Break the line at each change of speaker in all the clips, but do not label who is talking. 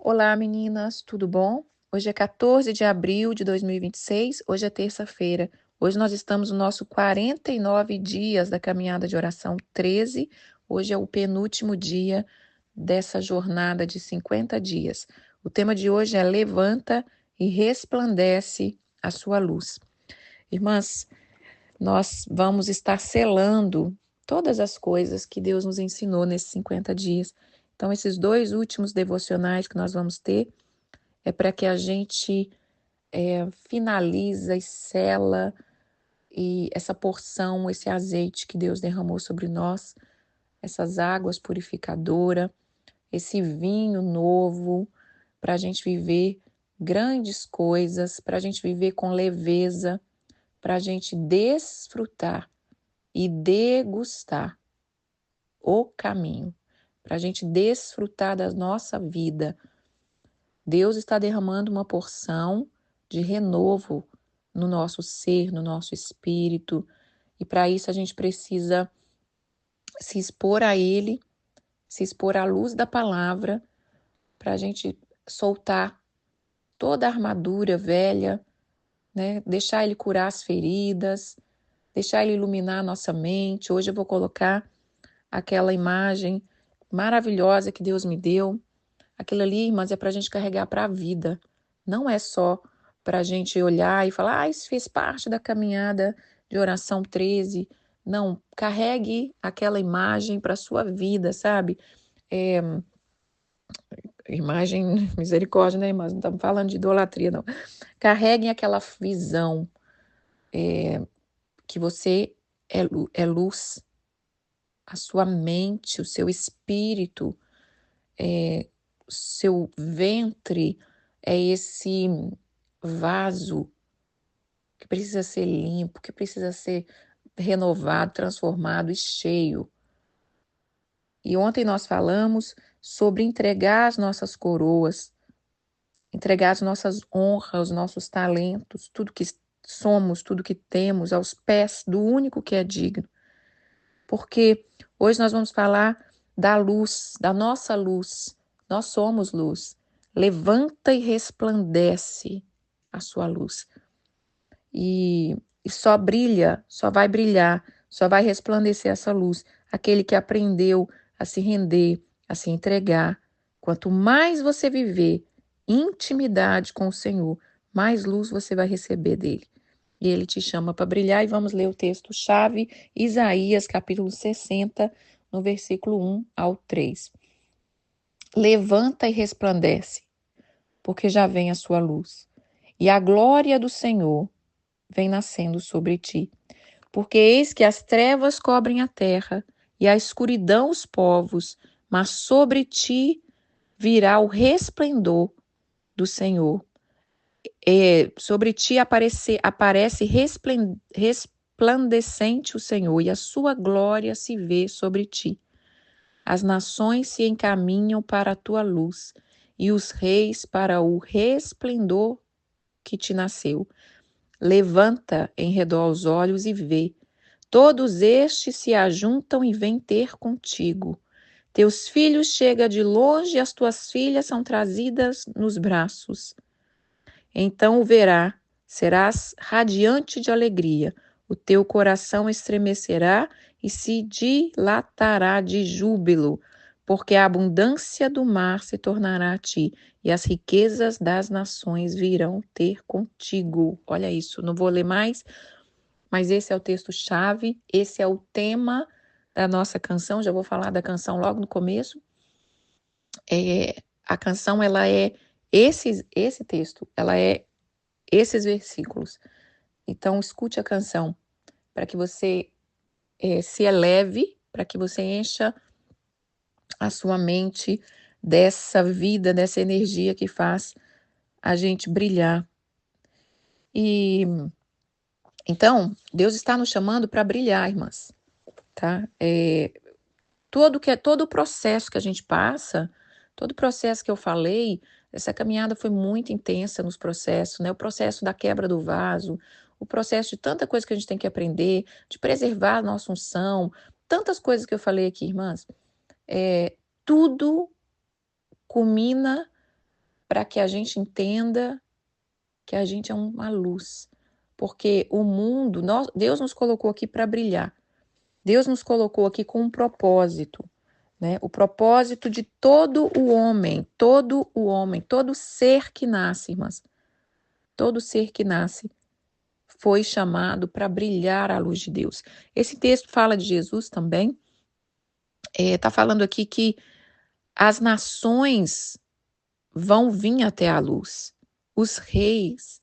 Olá, meninas, tudo bom? Hoje é 14 de abril de 2026, hoje é terça-feira. Hoje nós estamos no nosso 49 dias da caminhada de oração 13. Hoje é o penúltimo dia dessa jornada de 50 dias. O tema de hoje é Levanta e resplandece a sua luz. Irmãs, nós vamos estar selando todas as coisas que Deus nos ensinou nesses 50 dias. Então, esses dois últimos devocionais que nós vamos ter é para que a gente finaliza e sela e essa porção, esse azeite que Deus derramou sobre nós, essas águas purificadoras, esse vinho novo, para a gente viver grandes coisas, para a gente viver com leveza, para a gente desfrutar e degustar o caminho, para a gente desfrutar da nossa vida. Deus está derramando uma porção de renovo no nosso ser, no nosso espírito, e para isso a gente precisa se expor a Ele, se expor à luz da palavra, para a gente soltar toda a armadura velha, né? Deixar Ele curar as feridas, deixar Ele iluminar a nossa mente. Hoje eu vou colocar aquela imagem maravilhosa que Deus me deu. Aquilo ali, irmãs, é para a gente carregar para a vida. Não é só para a gente olhar e falar, isso fez parte da caminhada de oração 13. Não, carregue aquela imagem para a sua vida, sabe? É, imagem, misericórdia, né, irmãs? Não estamos falando de idolatria, não. Carreguem aquela visão que você é luz, a sua mente, o seu espírito, o seu ventre é esse vaso que precisa ser limpo, que precisa ser renovado, transformado e cheio. E ontem nós falamos sobre entregar as nossas coroas, entregar as nossas honras, os nossos talentos, tudo que somos, tudo que temos aos pés do único que é digno. Porque hoje nós vamos falar da luz, da nossa luz. Nós somos luz. Levanta e resplandece a sua luz. E só brilha, só vai brilhar, só vai resplandecer essa luz. Aquele que aprendeu a se render, a se entregar. Quanto mais você viver intimidade com o Senhor, mais luz você vai receber dele. E ele te chama para brilhar. E vamos ler o texto-chave, Isaías, capítulo 60, no versículo 1 ao 3. Levanta e resplandece, porque já vem a sua luz. E a glória do Senhor vem nascendo sobre ti. Porque eis que as trevas cobrem a terra e a escuridão os povos, mas sobre ti virá o resplendor do Senhor. Sobre ti aparece resplandecente o Senhor, e a sua glória se vê sobre ti. As nações se encaminham para a tua luz, e os reis para o resplendor que te nasceu. Levanta em redor aos olhos e vê. Todos estes se ajuntam e vêm ter contigo. Teus filhos chegam de longe e as tuas filhas são trazidas nos braços. Então o verá, serás radiante de alegria, o teu coração estremecerá e se dilatará de júbilo, porque a abundância do mar se tornará a ti, e as riquezas das nações virão ter contigo. Olha isso, não vou ler mais, mas esse é o texto-chave, esse é o tema da nossa canção, já vou falar da canção logo no começo. A canção, ela é esse texto, ela é esses versículos. Então, escute a canção para que você se eleve, para que você encha a sua mente dessa vida, dessa energia que faz a gente brilhar. E então, Deus está nos chamando para brilhar, irmãs, tá? Todo o processo que a gente passa, todo o processo que eu falei, essa caminhada foi muito intensa nos processos, né? O processo da quebra do vaso, o processo de tanta coisa que a gente tem que aprender, de preservar a nossa unção, tantas coisas que eu falei aqui, irmãs. Tudo culmina para que a gente entenda que a gente é uma luz. Porque o mundo, Deus nos colocou aqui para brilhar. Deus nos colocou aqui com um propósito, né? O propósito de todo homem, todo ser que nasce, irmãs, todo ser que nasce foi chamado para brilhar a luz de Deus. Esse texto fala de Jesus também. Está falando aqui que as nações vão vir até a luz. Os reis.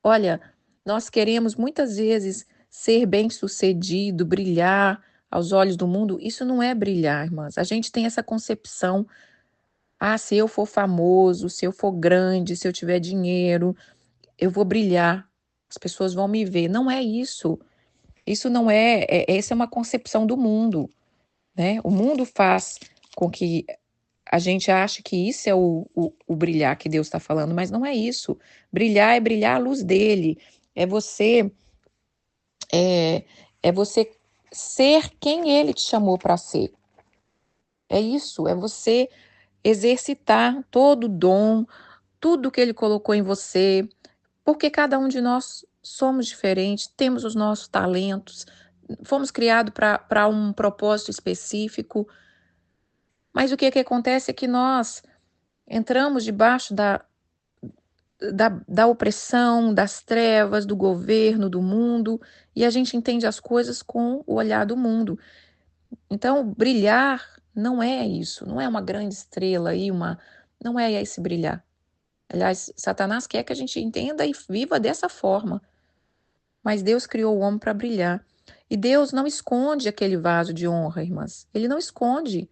Olha, nós queremos muitas vezes ser bem-sucedido, brilhar aos olhos do mundo. Isso não é brilhar, irmãs. A gente tem essa concepção. Ah, se eu for famoso, se eu for grande, se eu tiver dinheiro, eu vou brilhar. As pessoas vão me ver. Não é isso. Isso não essa é uma concepção do mundo, né? O mundo faz com que a gente ache que isso é o brilhar que Deus está falando, mas não é isso. Brilhar é brilhar a luz dele. É você é, é você ser quem ele te chamou para ser. É isso, é você exercitar todo o dom, tudo que ele colocou em você, porque cada um de nós somos diferentes, temos os nossos talentos, fomos criados para um propósito específico, mas o que acontece é que nós entramos debaixo da opressão, das trevas, do governo, do mundo, e a gente entende as coisas com o olhar do mundo. Então, brilhar não é isso, não é uma grande estrela aí, não é esse brilhar. Aliás, Satanás quer que a gente entenda e viva dessa forma. Mas Deus criou o homem para brilhar. E Deus não esconde aquele vaso de honra, irmãs. Ele não esconde.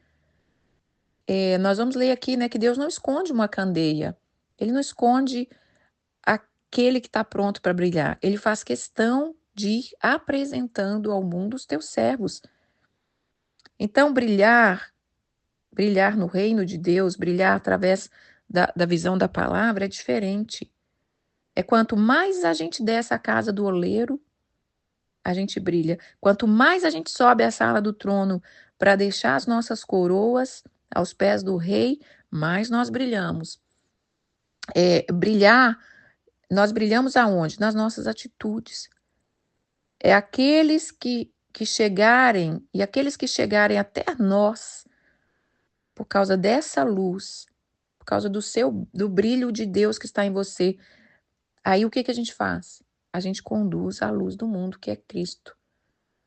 Nós vamos ler aqui, né, que Deus não esconde uma candeia. Ele não esconde aquele que está pronto para brilhar. Ele faz questão de ir apresentando ao mundo os teus servos. Então, brilhar no reino de Deus, brilhar através da visão da palavra é diferente. É quanto mais a gente desce a casa do oleiro, a gente brilha. Quanto mais a gente sobe a sala do trono para deixar as nossas coroas aos pés do rei, mais nós brilhamos. Nós brilhamos aonde? Nas nossas atitudes. É aqueles que chegarem, e aqueles que chegarem até nós, por causa dessa luz, por causa do brilho de Deus que está em você, aí o que a gente faz? A gente conduz a luz do mundo, que é Cristo.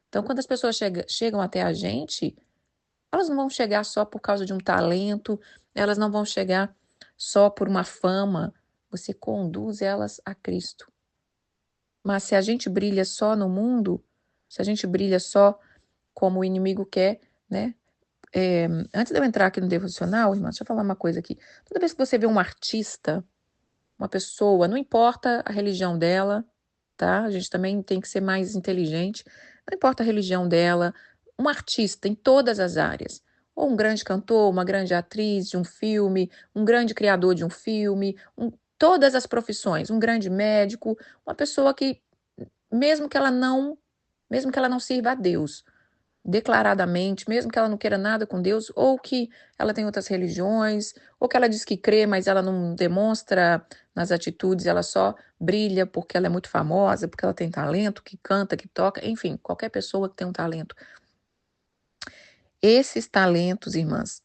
Então, quando as pessoas chegam até a gente, elas não vão chegar só por causa de um talento, elas não vão chegar só por uma fama. Você conduz elas a Cristo. Mas se a gente brilha só no mundo, se a gente brilha só como o inimigo quer, né? Antes de eu entrar aqui no devocional, irmã, deixa eu falar uma coisa aqui. Toda vez que você vê um artista, uma pessoa, não importa a religião dela, tá? A gente também tem que ser mais inteligente. Não importa a religião dela, um artista em todas as áreas. Ou um grande cantor, uma grande atriz de um filme, um grande criador de um filme, todas as profissões, um grande médico, uma pessoa que, mesmo que ela não sirva a Deus, declaradamente, mesmo que ela não queira nada com Deus, ou que ela tem outras religiões, ou que ela diz que crê, mas ela não demonstra nas atitudes, ela só brilha porque ela é muito famosa, porque ela tem talento, que canta, que toca, enfim, qualquer pessoa que tem um talento. Esses talentos, irmãs,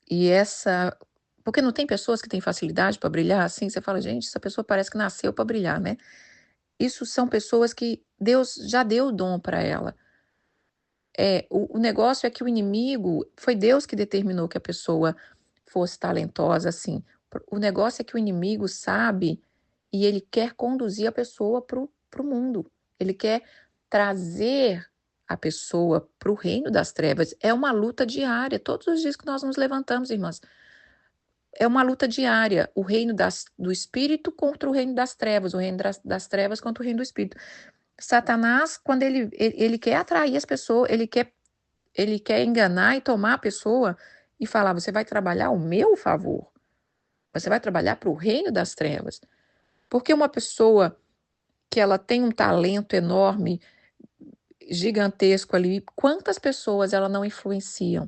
porque não tem pessoas que têm facilidade para brilhar assim, você fala, gente, essa pessoa parece que nasceu para brilhar, né? Isso são pessoas que Deus já deu o dom para ela. O negócio é que o inimigo, foi Deus que determinou que a pessoa fosse talentosa assim. O negócio é que o inimigo sabe e ele quer conduzir a pessoa para o mundo. Ele quer trazer a pessoa para o reino das trevas. É uma luta diária, todos os dias que nós nos levantamos, irmãs. É uma luta diária, o reino do espírito contra o reino das trevas, o reino das trevas contra o reino do espírito. Satanás, quando ele quer atrair as pessoas, ele quer enganar e tomar a pessoa e falar, você vai trabalhar ao meu favor. Você vai trabalhar para o reino das trevas. Porque uma pessoa que ela tem um talento enorme, gigantesco ali, quantas pessoas ela não influenciam?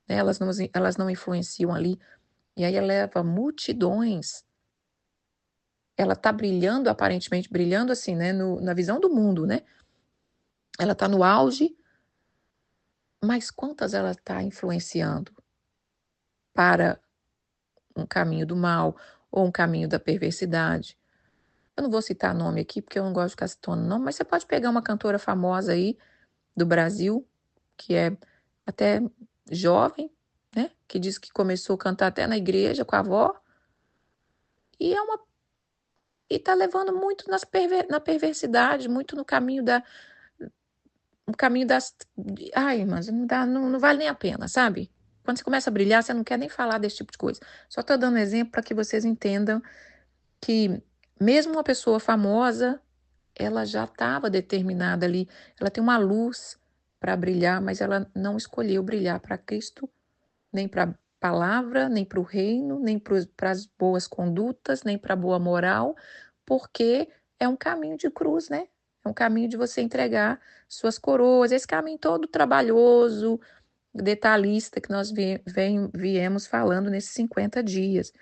Né? Elas não influenciam ali. E aí leva multidões ela está brilhando, aparentemente brilhando assim, né, na visão do mundo, né? Ela está no auge, mas quantas ela está influenciando para um caminho do mal ou um caminho da perversidade? Eu não vou citar nome aqui, porque eu não gosto de ficar citando nome, mas você pode pegar uma cantora famosa aí do Brasil, que é até jovem, né? Que diz que começou a cantar até na igreja com a avó, e tá levando muito na perversidade, muito no caminho das. Ai, mas não dá, não vale nem a pena, sabe? Quando você começa a brilhar, você não quer nem falar desse tipo de coisa. Só tô dando exemplo para que vocês entendam que mesmo uma pessoa famosa, ela já estava determinada ali, ela tem uma luz para brilhar, mas ela não escolheu brilhar para Cristo, nem para a palavra, nem para o reino, nem para as boas condutas, nem para a boa moral, porque é um caminho de cruz, né? É um caminho de você entregar suas coroas, esse caminho todo trabalhoso, detalhista que nós viemos falando nesses 50 dias.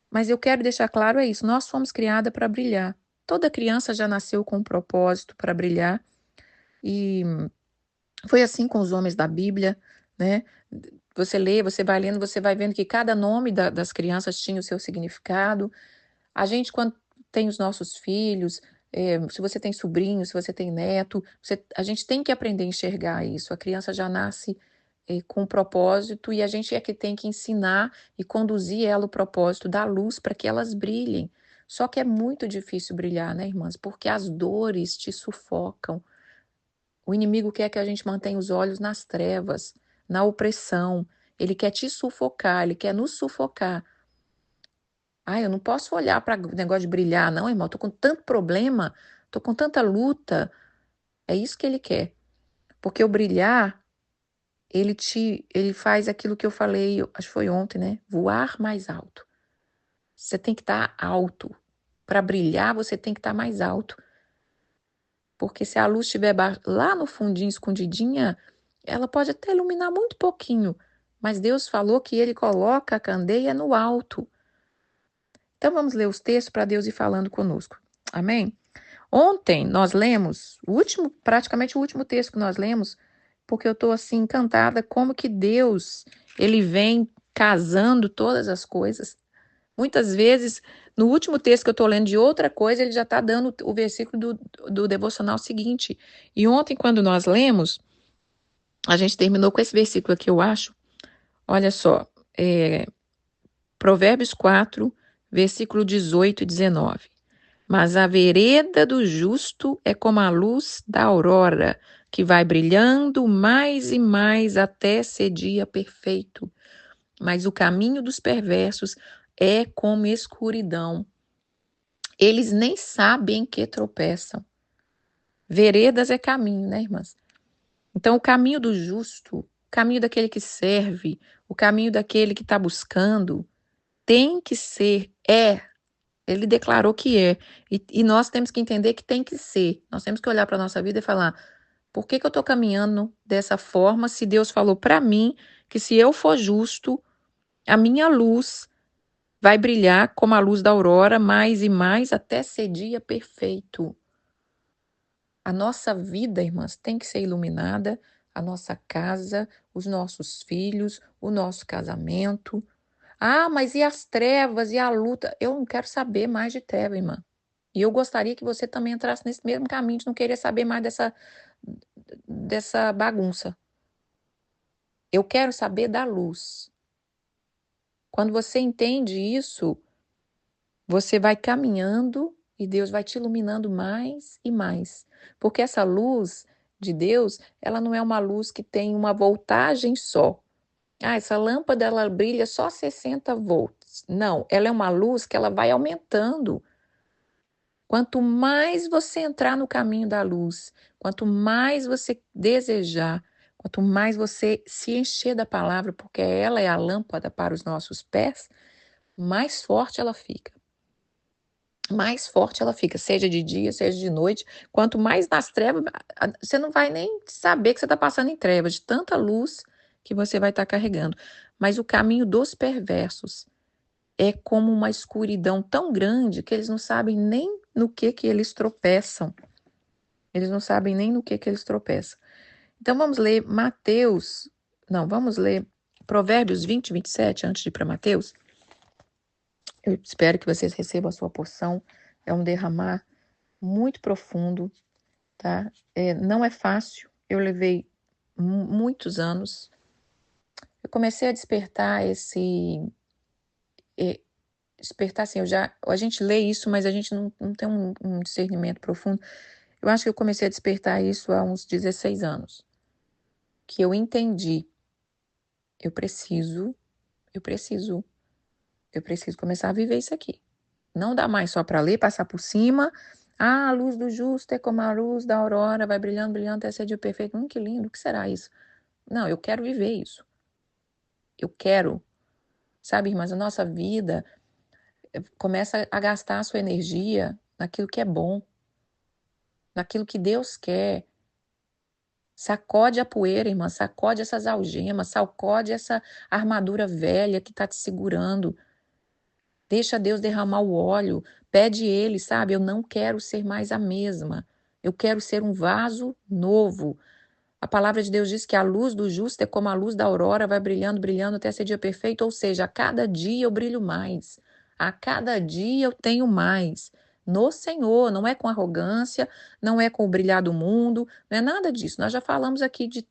Mas eu quero deixar claro é isso, nós fomos criadas para brilhar. Toda criança já nasceu com um propósito para brilhar, e foi assim com os homens da Bíblia, né? Você lê, você vai lendo, você vai vendo que cada nome das crianças tinha o seu significado. A gente, quando tem os nossos filhos, se você tem sobrinho, se você tem neto, a gente tem que aprender a enxergar isso. A criança já nasce com um propósito, e a gente é que tem que ensinar e conduzir ela o propósito da luz para que elas brilhem. Só que é muito difícil brilhar, né, irmãs? Porque as dores te sufocam. O inimigo quer que a gente mantenha os olhos nas trevas, na opressão. Ele quer te sufocar, ele quer nos sufocar. Eu não posso olhar para o negócio de brilhar, não, irmão. Tô com tanto problema, tô com tanta luta. É isso que ele quer. Porque o brilhar, ele faz aquilo que eu falei, acho que foi ontem, né? Voar mais alto. Você tem que estar alto. Para brilhar, você tem que estar mais alto. Porque se a luz estiver lá no fundinho, escondidinha, ela pode até iluminar muito pouquinho. Mas Deus falou que ele coloca a candeia no alto. Então vamos ler os textos para Deus ir falando conosco. Amém? Ontem nós lemos, praticamente o último texto que nós lemos, porque eu estou assim encantada como que Deus, ele vem casando todas as coisas. Muitas vezes, no último texto que eu estou lendo de outra coisa, ele já está dando o versículo do devocional seguinte. E ontem, quando nós lemos, a gente terminou com esse versículo aqui, eu acho. Olha só, Provérbios 4, versículo 18 e 19. Mas a vereda do justo é como a luz da aurora, que vai brilhando mais e mais até ser dia perfeito. Mas o caminho dos perversos é como escuridão. Eles nem sabem que tropeçam. Veredas é caminho, né, irmãs? Então, o caminho do justo, o caminho daquele que serve, o caminho daquele que está buscando, tem que ser, ele declarou que é. E nós temos que entender que tem que ser. Nós temos que olhar para a nossa vida e falar: por que eu estou caminhando dessa forma se Deus falou para mim que se eu for justo, a minha luz vai brilhar como a luz da aurora, mais e mais, até ser dia perfeito. A nossa vida, irmãs, tem que ser iluminada, a nossa casa, os nossos filhos, o nosso casamento. Mas e as trevas e a luta? Eu não quero saber mais de treva, irmã. E eu gostaria que você também entrasse nesse mesmo caminho de não querer saber mais dessa bagunça. Eu quero saber da luz. Quando você entende isso, você vai caminhando e Deus vai te iluminando mais e mais. Porque essa luz de Deus, ela não é uma luz que tem uma voltagem só. Essa lâmpada ela brilha só 60 volts. Não, ela é uma luz que ela vai aumentando. Quanto mais você entrar no caminho da luz, quanto mais você desejar, quanto mais você se encher da palavra, porque ela é a lâmpada para os nossos pés, mais forte ela fica. Mais forte ela fica, seja de dia, seja de noite. Quanto mais nas trevas, você não vai nem saber que você está passando em trevas, de tanta luz que você vai estar carregando. Mas o caminho dos perversos é como uma escuridão tão grande que eles não sabem nem no que eles tropeçam. Eles não sabem nem no que eles tropeçam. Então vamos ler vamos ler Provérbios 20 e 27, antes de ir para Mateus. Eu espero que vocês recebam a sua porção. É um derramar muito profundo, tá? Não é fácil. Eu levei muitos anos. Eu comecei a despertar despertar assim, a gente lê isso, mas a gente não tem um discernimento profundo. Eu acho que eu comecei a despertar isso há uns 16 anos. Que eu entendi. Eu preciso começar a viver isso aqui. Não dá mais só para ler, passar por cima. A luz do justo é como a luz da aurora, vai brilhando, brilhando até ser dia perfeito. Que lindo, o que será isso? Não, eu quero viver isso. Eu quero. Sabe, irmãs, a nossa vida começa a gastar a sua energia naquilo que é bom, naquilo que Deus quer. Sacode a poeira, irmã, sacode essas algemas, sacode essa armadura velha que está te segurando. Deixa Deus derramar o óleo, pede Ele, sabe? Eu não quero ser mais a mesma. Eu quero ser um vaso novo. A palavra de Deus diz que a luz do justo é como a luz da aurora, vai brilhando, brilhando até ser dia perfeito. Ou seja, a cada dia eu brilho mais. A cada dia eu tenho mais. No Senhor, não é com arrogância, não é com o brilhar do mundo, não é nada disso. Nós já falamos aqui de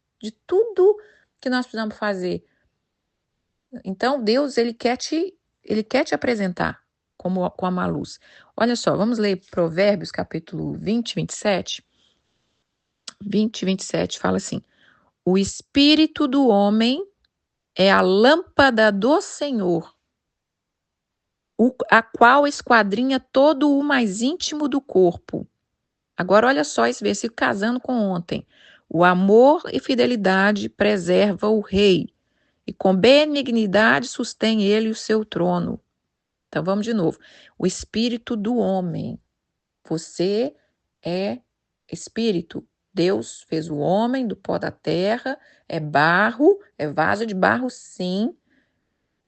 tudo que nós precisamos fazer. Então, Deus, ele quer te apresentar com uma luz. Olha só, vamos ler Provérbios, capítulo 20, 27. 20 e 27 fala assim: o espírito do homem é a lâmpada do Senhor, a qual esquadrinha todo o mais íntimo do corpo. Agora, olha só esse versículo casando com ontem. O amor e fidelidade preserva o rei, e com benignidade sustém ele o seu trono. Então vamos de novo. O espírito do homem. Você é espírito. Deus fez o homem do pó da terra, é barro, é vaso de barro, sim,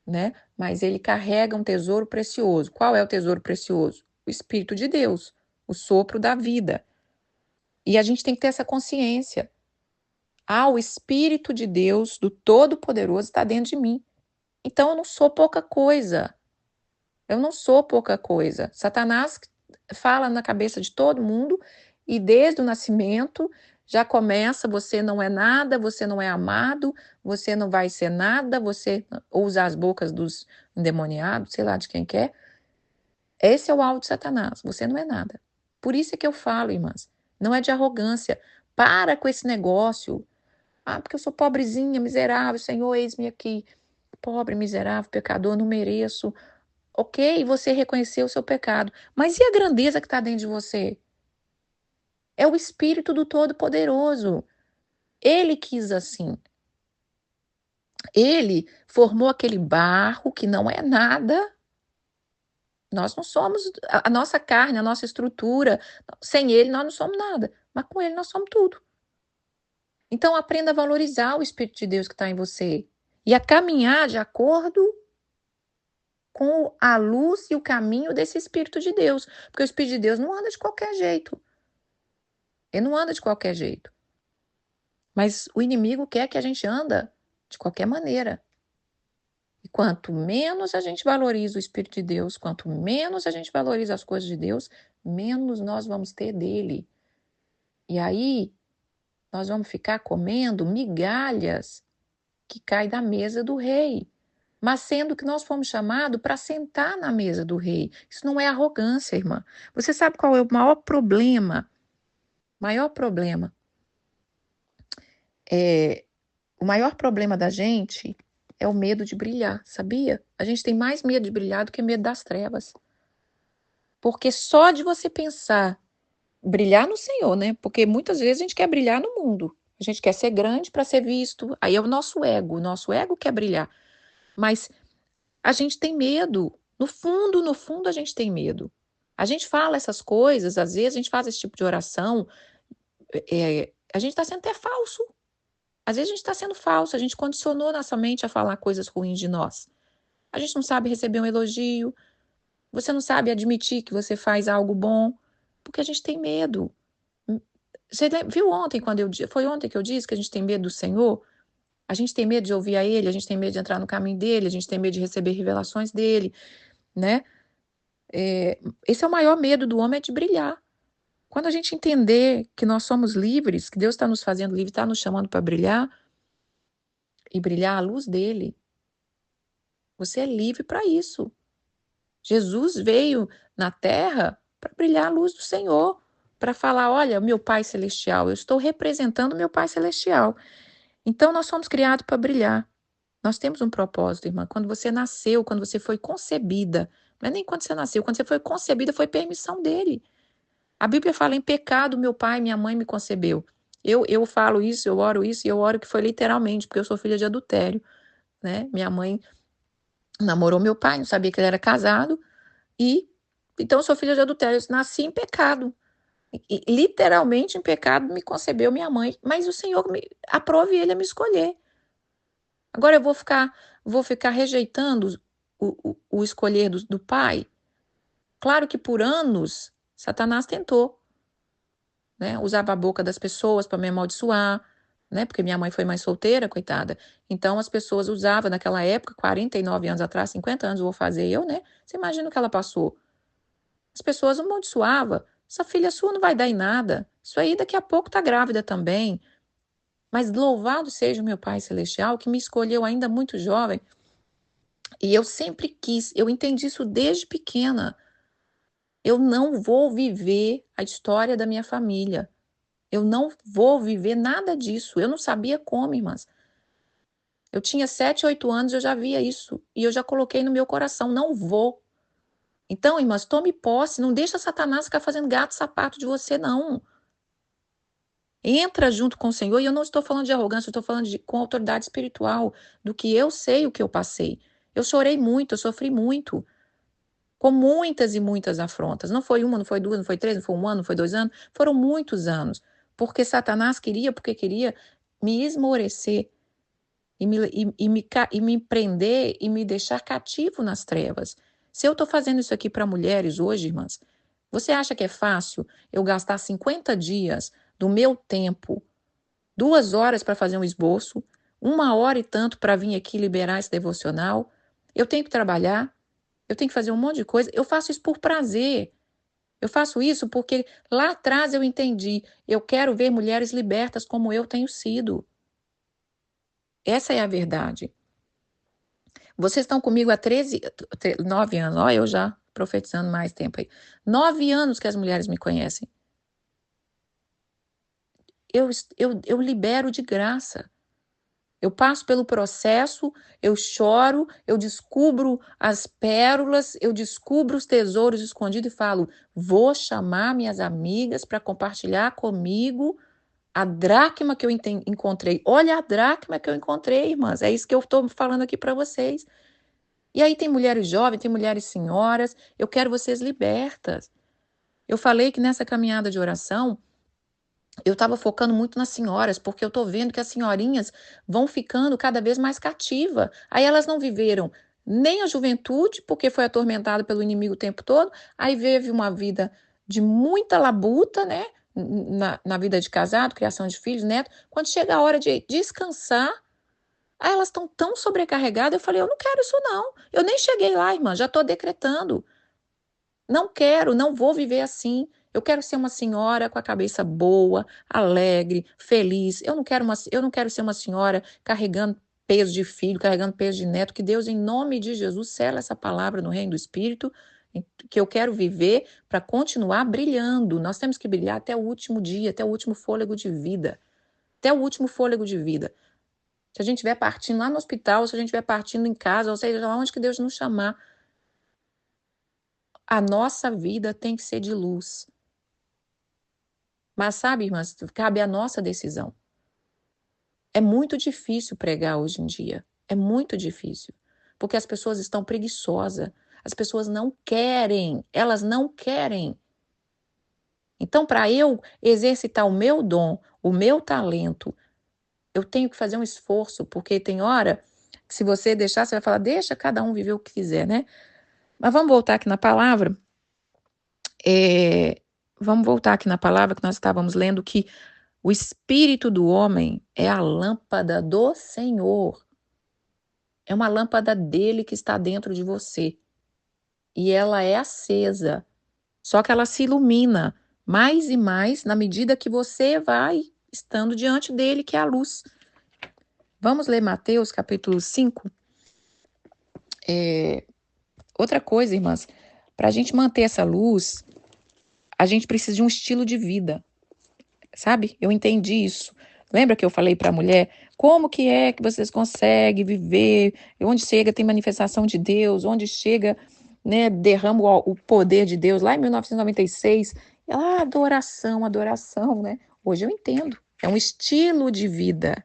né? Mas ele carrega um tesouro precioso. Qual é o tesouro precioso? O Espírito de Deus, o sopro da vida. E a gente tem que ter essa consciência. O Espírito de Deus, do Todo-Poderoso, está dentro de mim. Então eu não sou pouca coisa. Eu não sou pouca coisa. Satanás fala na cabeça de todo mundo e desde o nascimento já começa: você não é nada, você não é amado, você não vai ser nada, você usa as bocas dos endemoniados, sei lá de quem quer. Esse é o alvo de Satanás, você não é nada. Por isso é que eu falo, irmãs, não é de arrogância. Para com esse negócio. Porque eu sou pobrezinha, miserável, Senhor, eis-me aqui. Pobre, miserável, pecador, não mereço. Ok, você reconheceu o seu pecado, mas e a grandeza que está dentro de você? É o Espírito do Todo-Poderoso. Ele quis assim. Ele formou aquele barro que não é nada. Nós não somos a nossa carne, a nossa estrutura. Sem ele, nós não somos nada. Mas com ele, nós somos tudo. Então, aprenda a valorizar o Espírito de Deus que está em você e a caminhar de acordo com a luz e o caminho desse Espírito de Deus. Porque o Espírito de Deus não anda de qualquer jeito. Ele não anda de qualquer jeito. Mas o inimigo quer que a gente anda de qualquer maneira. E quanto menos a gente valoriza o Espírito de Deus, quanto menos a gente valoriza as coisas de Deus, menos nós vamos ter dele. E aí, nós vamos ficar comendo migalhas que caem da mesa do rei. Mas sendo que nós fomos chamados para sentar na mesa do rei. Isso não é arrogância, irmã. Você sabe qual é o maior problema? O maior problema da gente é o medo de brilhar, sabia? A gente tem mais medo de brilhar do que medo das trevas. Porque só de você pensar, brilhar no Senhor, né? Porque muitas vezes a gente quer brilhar no mundo. A gente quer ser grande para ser visto. Aí é o nosso ego quer brilhar. Mas a gente tem medo. No fundo, a gente tem medo. A gente fala essas coisas, às vezes a gente faz esse tipo de oração, a gente está sendo até falso. Às vezes a gente está sendo falso, a gente condicionou nossa mente a falar coisas ruins de nós. A gente não sabe receber um elogio. Você não sabe admitir que você faz algo bom, porque a gente tem medo. Você viu ontem foi ontem que eu disse que a gente tem medo do Senhor? A gente tem medo de ouvir a Ele, a gente tem medo de entrar no caminho dele, a gente tem medo de receber revelações dele, né? Esse é o maior medo do homem, é de brilhar. Quando a gente entender que nós somos livres, que Deus está nos fazendo livres, está nos chamando para brilhar, e brilhar a luz dele, você é livre para isso. Jesus veio na terra para brilhar a luz do Senhor, para falar: olha, meu Pai Celestial, eu estou representando meu Pai Celestial. Então, nós somos criados para brilhar. Nós temos um propósito, irmã. Quando você nasceu, quando você foi concebida, não é nem quando você nasceu, quando você foi concebida, foi permissão dele. A Bíblia fala: em pecado, meu pai e minha mãe me concebeu. Eu falo isso, eu oro isso, e eu oro que foi literalmente, porque eu sou filha de adultério, né? Minha mãe namorou meu pai, não sabia que ele era casado, e então eu sou filha de adultério. Eu nasci em pecado. E, literalmente em pecado me concebeu minha mãe, mas o Senhor aprove ele a me escolher. Agora eu vou ficar rejeitando o escolher do pai? Claro que por anos Satanás tentou, né? Usava a boca das pessoas para me amaldiçoar, né? Porque minha mãe foi mãe solteira, coitada. Então as pessoas usavam naquela época, 49 anos atrás, 50 anos eu vou fazer eu, né? Você imagina o que ela passou. As pessoas amaldiçoavam. Essa filha sua não vai dar em nada. Isso aí daqui a pouco tá grávida também. Mas louvado seja o meu Pai Celestial, que me escolheu ainda muito jovem. E eu sempre quis, eu entendi isso desde pequena. Eu não vou viver a história da minha família. Eu não vou viver nada disso. Eu não sabia como, irmãs. Eu tinha 7, 8 anos, eu já via isso. E eu já coloquei no meu coração, não vou. Então, irmãs, tome posse. Não deixa Satanás ficar fazendo gato sapato de você, não. Entra junto com o Senhor. E eu não estou falando de arrogância, eu estou falando com autoridade espiritual, do que eu sei, o que eu passei. Eu chorei muito, eu sofri muito, com muitas e muitas afrontas. Não foi uma, não foi duas, não foi três, não foi um ano, não foi 2 anos. Foram muitos anos. Porque Satanás porque queria me esmorecer e me prender e me deixar cativo nas trevas. Se eu estou fazendo isso aqui para mulheres hoje, irmãs, você acha que é fácil eu gastar 50 dias do meu tempo, 2 horas para fazer um esboço, 1 hora e tanto para vir aqui liberar esse devocional? Eu tenho que trabalhar, eu tenho que fazer um monte de coisa. Eu faço isso por prazer. Eu faço isso porque lá atrás eu entendi. Eu quero ver mulheres libertas como eu tenho sido. Essa é a verdade. Vocês estão comigo há 9 anos. Olha, eu já profetizando mais tempo aí. 9 anos que as mulheres me conhecem. Eu libero de graça. Eu passo pelo processo, eu choro, eu descubro as pérolas, eu descubro os tesouros escondidos e falo: vou chamar minhas amigas para compartilhar comigo a dracma que eu encontrei. Olha a dracma que eu encontrei, irmãs. É isso que eu estou falando aqui para vocês. E aí tem mulheres jovens, tem mulheres senhoras. Eu quero vocês libertas. Eu falei que nessa caminhada de oração, eu estava focando muito nas senhoras, porque eu estou vendo que as senhorinhas vão ficando cada vez mais cativas. Aí elas não viveram nem a juventude, porque foi atormentada pelo inimigo o tempo todo. Aí vive uma vida de muita labuta, né? Na vida de casado, criação de filhos, netos. Quando chega a hora de descansar, aí elas estão tão sobrecarregadas. Eu falei: eu não quero isso, não. Eu nem cheguei lá, irmã, já estou decretando. Não quero, não vou viver assim. Eu quero ser uma senhora com a cabeça boa, alegre, feliz. Eu não quero ser uma senhora carregando peso de filho, carregando peso de neto. Que Deus, em nome de Jesus, sela essa palavra no reino do Espírito, que eu quero viver para continuar brilhando. Nós temos que brilhar até o último dia, até o último fôlego de vida. Até o último fôlego de vida. Se a gente estiver partindo lá no hospital, se a gente estiver partindo em casa, ou seja, onde que Deus nos chamar, a nossa vida tem que ser de luz. Mas sabe, irmãs, cabe a nossa decisão. É muito difícil pregar hoje em dia. É muito difícil. Porque as pessoas estão preguiçosas. As pessoas não querem. Elas não querem. Então, para eu exercitar o meu dom, o meu talento, eu tenho que fazer um esforço, porque tem hora Se você deixar, você vai falar, deixa cada um viver o que quiser, né? Mas vamos voltar aqui na palavra. Vamos voltar aqui na palavra que nós estávamos lendo, que o espírito do homem é a lâmpada do Senhor. É uma lâmpada dele que está dentro de você. E ela é acesa. Só que ela se ilumina mais e mais na medida que você vai estando diante dele, que é a luz. Vamos ler Mateus capítulo 5. Outra coisa, irmãs, para a gente manter essa luz, a gente precisa de um estilo de vida, sabe? Eu entendi isso. Lembra que eu falei para a mulher, como que é que vocês conseguem viver, onde chega tem manifestação de Deus, onde chega, né, derrama o poder de Deus, lá em 1996, ela, adoração, né? Hoje eu entendo, é um estilo de vida.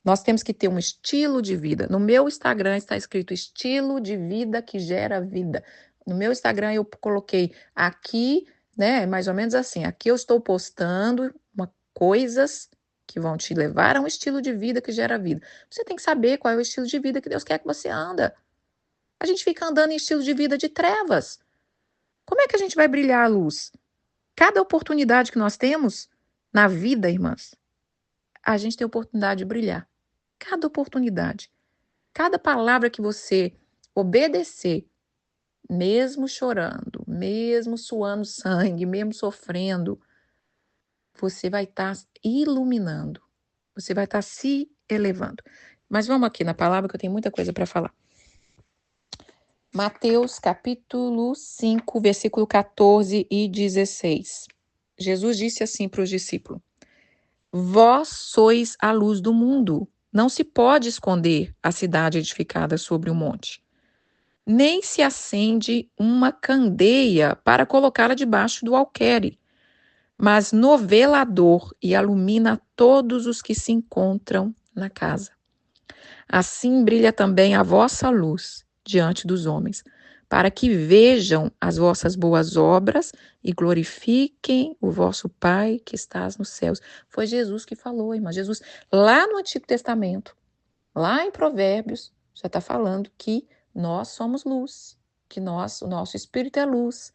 Nós temos que ter um estilo de vida. No meu Instagram está escrito estilo de vida que gera vida. No meu Instagram eu coloquei aqui, né, mais ou menos assim, aqui eu estou postando coisas que vão te levar a um estilo de vida que gera vida. Você tem que saber qual é o estilo de vida que Deus quer que você anda. A gente fica andando em estilo de vida de trevas. Como é que a gente vai brilhar a luz? Cada oportunidade que nós temos na vida, irmãs, a gente tem a oportunidade de brilhar. Cada oportunidade. Cada palavra que você obedecer, mesmo chorando, mesmo suando sangue, mesmo sofrendo, você vai estar iluminando. Você vai estar se elevando. Mas vamos aqui na palavra que eu tenho muita coisa para falar. Mateus capítulo 5, versículo 14 e 16. Jesus disse assim para os discípulos: Vós sois a luz do mundo. Não se pode esconder a cidade edificada sobre o monte. Nem se acende uma candeia para colocá-la debaixo do alqueire, mas no velador e ilumina todos os que se encontram na casa. Assim brilha também a vossa luz diante dos homens, para que vejam as vossas boas obras e glorifiquem o vosso Pai que estás nos céus. Foi Jesus que falou, irmã. Jesus, lá no Antigo Testamento, lá em Provérbios, já está falando que nós somos luz, que o nosso espírito é luz,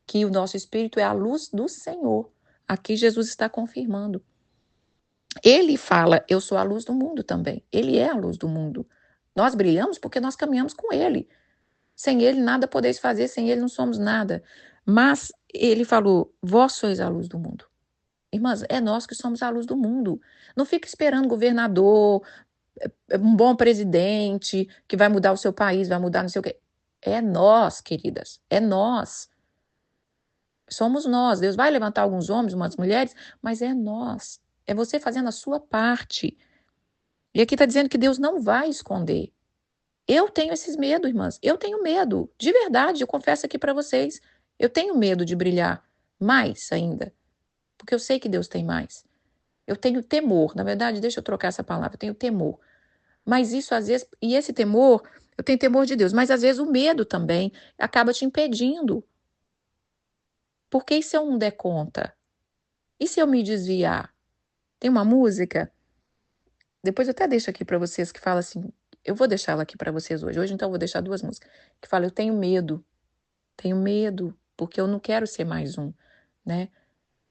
que o nosso espírito é a luz do Senhor. Aqui Jesus está confirmando. Ele fala, eu sou a luz do mundo também. Ele é a luz do mundo. Nós brilhamos porque nós caminhamos com ele. Sem ele nada podeis fazer, sem ele não somos nada. Mas ele falou, vós sois a luz do mundo. Irmãs, é nós que somos a luz do mundo. Não fica esperando governador, um bom presidente, que vai mudar o seu país, vai mudar não sei o quê. É nós, queridas, é nós. Somos nós. Deus vai levantar alguns homens, umas mulheres, mas é nós. É você fazendo a sua parte. E aqui está dizendo que Deus não vai esconder. Eu tenho esses medos, irmãs. Eu tenho medo. De verdade, eu confesso aqui para vocês. Eu tenho medo de brilhar mais ainda. Porque eu sei que Deus tem mais. Eu tenho temor. Na verdade, deixa eu trocar essa palavra. Eu tenho temor. Mas isso às vezes... E esse temor, eu tenho temor de Deus. Mas às vezes o medo também acaba te impedindo. Porque e se eu não der conta? E se eu me desviar? Tem uma música, depois eu até deixo aqui para vocês, que fala assim, eu vou deixar ela aqui para vocês hoje, então eu vou deixar duas músicas, que fala, eu tenho medo, porque eu não quero ser mais um, né?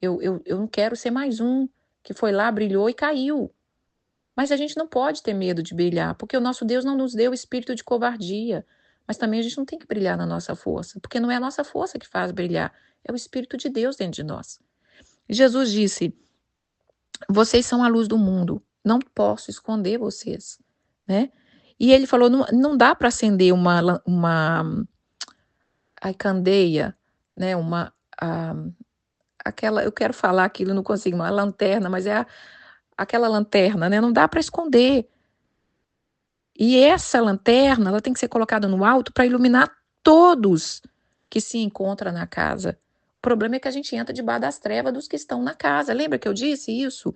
Eu não quero ser mais um que foi lá, brilhou e caiu. Mas a gente não pode ter medo de brilhar, porque o nosso Deus não nos deu espírito de covardia, mas também a gente não tem que brilhar na nossa força, porque não é a nossa força que faz brilhar, é o Espírito de Deus dentro de nós. Jesus disse, vocês são a luz do mundo, não posso esconder vocês, né? E ele falou, não dá para acender uma candeia, né? Aquela, eu quero falar aquilo, não consigo, uma lanterna, mas é aquela lanterna, né? Não dá para esconder. E essa lanterna, ela tem que ser colocada no alto para iluminar todos que se encontram na casa. O problema é que a gente entra debaixo das trevas dos que estão na casa. Lembra que eu disse isso?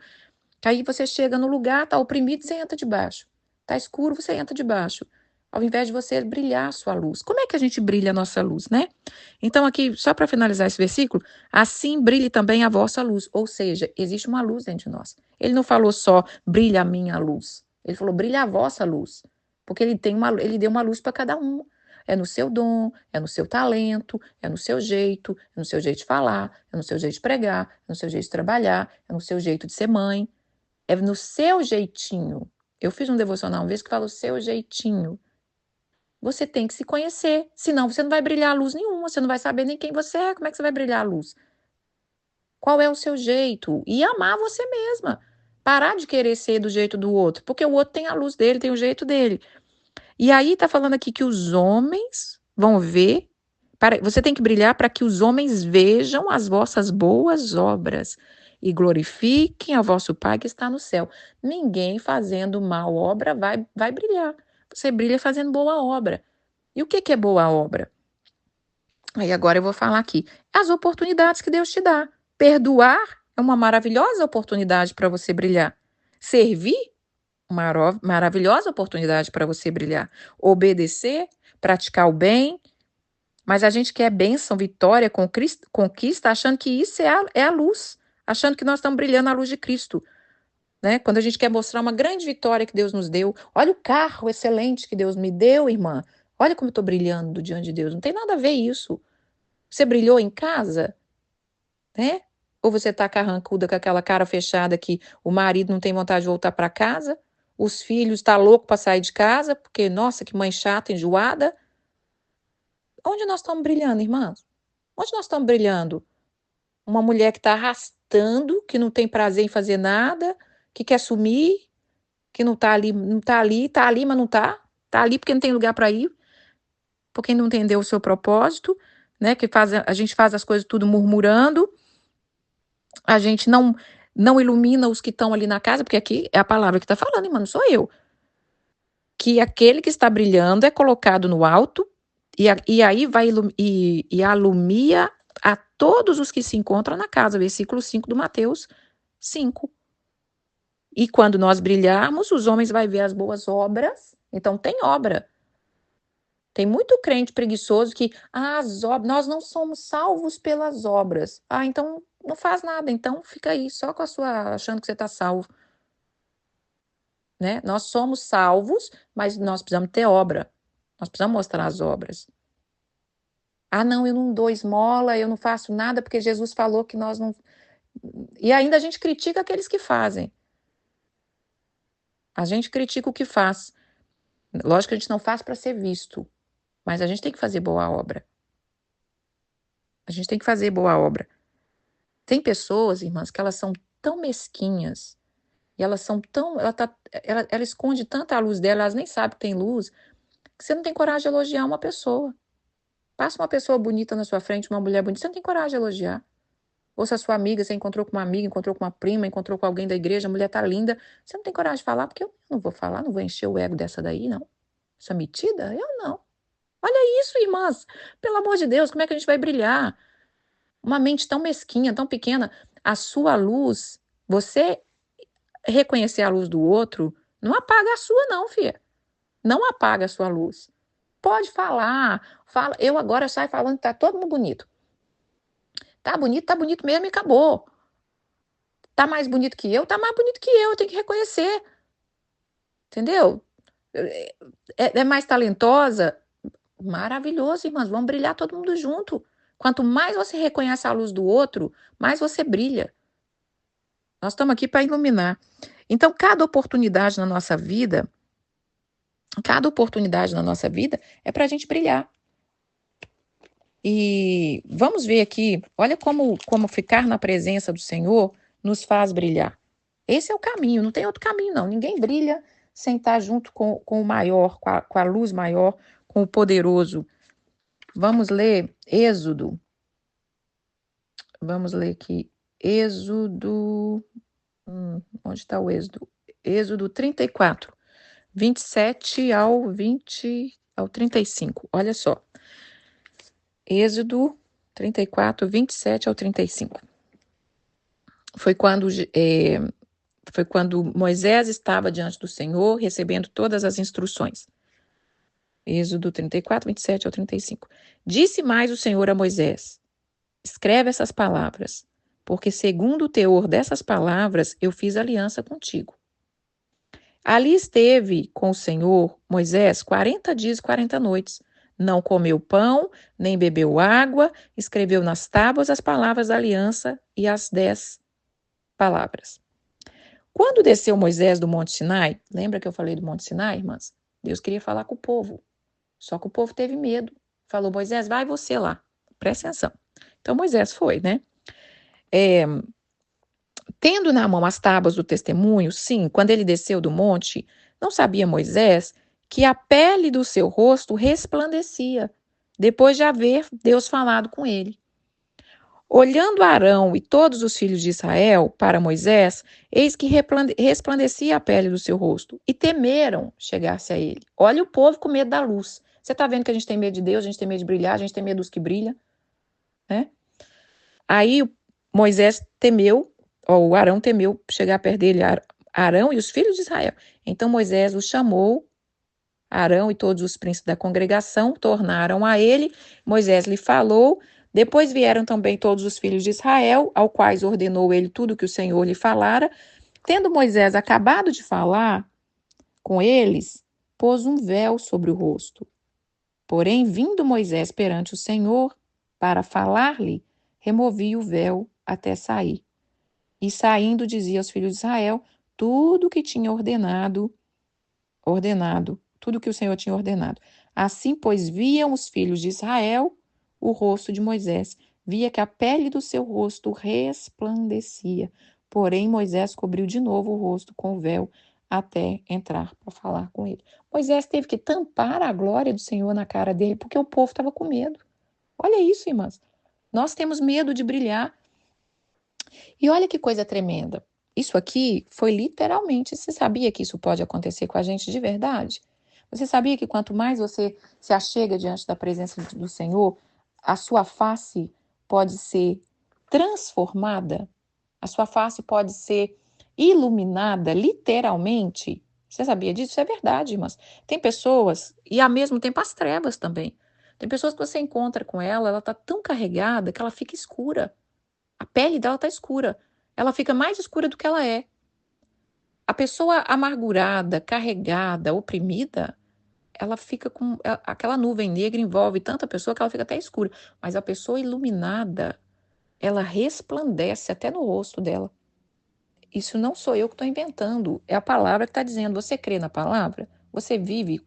Aí você chega no lugar, tá oprimido, você entra debaixo. Tá escuro, você entra debaixo. Ao invés de você brilhar a sua luz. Como é que a gente brilha a nossa luz, né? Então aqui, só para finalizar esse versículo, assim brilhe também a vossa luz. Ou seja, existe uma luz dentro de nós. Ele não falou só, brilha a minha luz. Ele falou, brilha a vossa luz. Porque ele deu uma luz para cada um. É no seu dom, é no seu talento, é no seu jeito, é no seu jeito de falar, é no seu jeito de pregar, é no seu jeito de trabalhar, é no seu jeito de ser mãe, é no seu jeitinho. Eu fiz um devocional uma vez que fala o seu jeitinho. Você tem que se conhecer, senão você não vai brilhar a luz nenhuma, você não vai saber nem quem você é, como é que você vai brilhar a luz? Qual é o seu jeito? E amar você mesma. Parar de querer ser do jeito do outro, porque o outro tem a luz dele, tem o jeito dele. E aí tá falando aqui que os homens vão ver, você tem que brilhar para que os homens vejam as vossas boas obras e glorifiquem a vosso Pai que está no céu. Ninguém fazendo mal obra vai brilhar. Você brilha fazendo boa obra. E o que é boa obra? Aí agora eu vou falar aqui. As oportunidades que Deus te dá. Perdoar é uma maravilhosa oportunidade para você brilhar. Servir, uma maravilhosa oportunidade para você brilhar. Obedecer, praticar o bem. Mas a gente quer bênção, vitória, conquista, achando que isso é a luz. Achando que nós estamos brilhando a luz de Cristo. Né? Quando a gente quer mostrar uma grande vitória que Deus nos deu. Olha o carro excelente que Deus me deu, irmã. Olha como eu estou brilhando diante de Deus. Não tem nada a ver isso. Você brilhou em casa? Né? Ou você tá carrancuda com aquela cara fechada que o marido não tem vontade de voltar para casa? Os filhos tá louco para sair de casa, porque, nossa, que mãe chata, enjoada. Onde nós estamos brilhando, irmãs? Onde nós estamos brilhando? Uma mulher que está arrastando, que não tem prazer em fazer nada, que quer sumir, que não tá ali, tá ali, mas não tá. Tá ali porque não tem lugar para ir, porque não entendeu o seu propósito, né? Que a gente faz as coisas tudo murmurando. A gente não ilumina os que estão ali na casa, porque aqui é a palavra que está falando, irmão, não sou eu. Que aquele que está brilhando é colocado no alto, e aí vai e alumia a todos os que se encontram na casa, versículo 5 do Mateus 5. E quando nós brilharmos, os homens vão ver as boas obras. Então tem obra. Tem muito crente preguiçoso que, nós não somos salvos pelas obras. Então não faz nada, então fica aí só com a sua, achando que você está salvo. Né? Nós somos salvos, mas nós precisamos ter obra. Nós precisamos mostrar as obras. Não, eu não dou esmola, eu não faço nada porque Jesus falou que nós não... E ainda a gente critica aqueles que fazem. A gente critica o que faz. Lógico que a gente não faz para ser visto, mas a gente tem que fazer boa obra. A gente tem que fazer boa obra. Tem pessoas, irmãs, que elas são tão mesquinhas, e elas são tão... Ela esconde tanta a luz dela, elas nem sabem que tem luz, que você não tem coragem de elogiar uma pessoa. Passa uma pessoa bonita na sua frente, uma mulher bonita, você não tem coragem de elogiar. Ou se a sua amiga, você encontrou com uma amiga, encontrou com uma prima, encontrou com alguém da igreja, a mulher tá linda, você não tem coragem de falar, porque eu não vou falar, não vou encher o ego dessa daí, não. Essa metida? Eu não. Olha isso, irmãs. Pelo amor de Deus, como é que a gente vai brilhar? Uma mente tão mesquinha, tão pequena. A sua luz, você reconhecer a luz do outro, não apaga a sua, não, filha. Não apaga a sua luz. Pode falar. Fala. Eu agora saio falando que tá todo mundo bonito. Tá bonito mesmo e acabou. Tá mais bonito que eu, tá mais bonito que eu tenho que reconhecer. Entendeu? É mais talentosa? Maravilhoso, irmãs. Vamos brilhar todo mundo junto. Quanto mais você reconhece a luz do outro, mais você brilha. Nós estamos aqui para iluminar. Então, cada oportunidade na nossa vida é para a gente brilhar. E vamos ver aqui, olha como ficar na presença do Senhor nos faz brilhar. Esse é o caminho, não tem outro caminho, não. Ninguém brilha sem estar junto com o maior, com a luz maior, com o poderoso. Vamos ler Êxodo. Vamos ler aqui. Êxodo. Onde está o Êxodo? Êxodo 34, 27 ao 35. Olha só. Êxodo 34, 27 ao 35. Foi quando Moisés estava diante do Senhor, recebendo todas as instruções. Êxodo 34, 27 ao 35. Disse mais o Senhor a Moisés: escreve essas palavras, porque segundo o teor dessas palavras eu fiz aliança contigo. Ali esteve com o Senhor Moisés 40 dias e 40 noites. Não comeu pão, nem bebeu água, escreveu nas tábuas as palavras da aliança e as 10 palavras. Quando desceu Moisés do Monte Sinai, lembra que eu falei do Monte Sinai, irmãs? Deus queria falar com o povo, só que o povo teve medo. Falou, Moisés, vai você lá, presta atenção. Então Moisés foi, né? Tendo na mão as tábuas do testemunho, sim, quando ele desceu do monte, não sabia Moisés que a pele do seu rosto resplandecia, depois de haver Deus falado com ele. Olhando Arão e todos os filhos de Israel para Moisés, eis que resplandecia a pele do seu rosto, e temeram chegar-se a ele. Olha o povo com medo da luz. Você está vendo que a gente tem medo de Deus, a gente tem medo de brilhar, a gente tem medo dos que brilham, né? Aí Moisés temeu, o Arão temeu chegar perto dele, Arão e os filhos de Israel. Então Moisés os chamou, Arão e todos os príncipes da congregação tornaram a ele, Moisés lhe falou, depois vieram também todos os filhos de Israel, ao quais ordenou ele tudo que o Senhor lhe falara. Tendo Moisés acabado de falar com eles, pôs um véu sobre o rosto. Porém, vindo Moisés perante o Senhor para falar-lhe, removia o véu até sair. E saindo, dizia aos filhos de Israel tudo que tinha ordenado, tudo que o Senhor tinha ordenado. Assim, pois, viam os filhos de Israel o rosto de Moisés, via que a pele do seu rosto resplandecia. Porém, Moisés cobriu de novo o rosto com o véu até entrar para falar com ele. Moisés teve que tampar a glória do Senhor na cara dele, porque o povo estava com medo. Olha isso, irmãs. Nós temos medo de brilhar. E olha que coisa tremenda. Isso aqui foi literalmente, você sabia que isso pode acontecer com a gente de verdade? Você sabia que quanto mais você se achega diante da presença do Senhor, a sua face pode ser transformada? A sua face pode ser iluminada, literalmente? Você sabia disso? Isso é verdade, mas tem pessoas, e ao mesmo tempo as trevas também. Tem pessoas que você encontra com ela está tão carregada que ela fica escura. A pele dela está escura. Ela fica mais escura do que ela é. A pessoa amargurada, carregada, oprimida, ela fica com aquela nuvem negra envolve tanta pessoa que ela fica até escura. Mas a pessoa iluminada, ela resplandece até no rosto dela. Isso não sou eu que estou inventando, é a palavra que está dizendo. Você crê na palavra? Você vive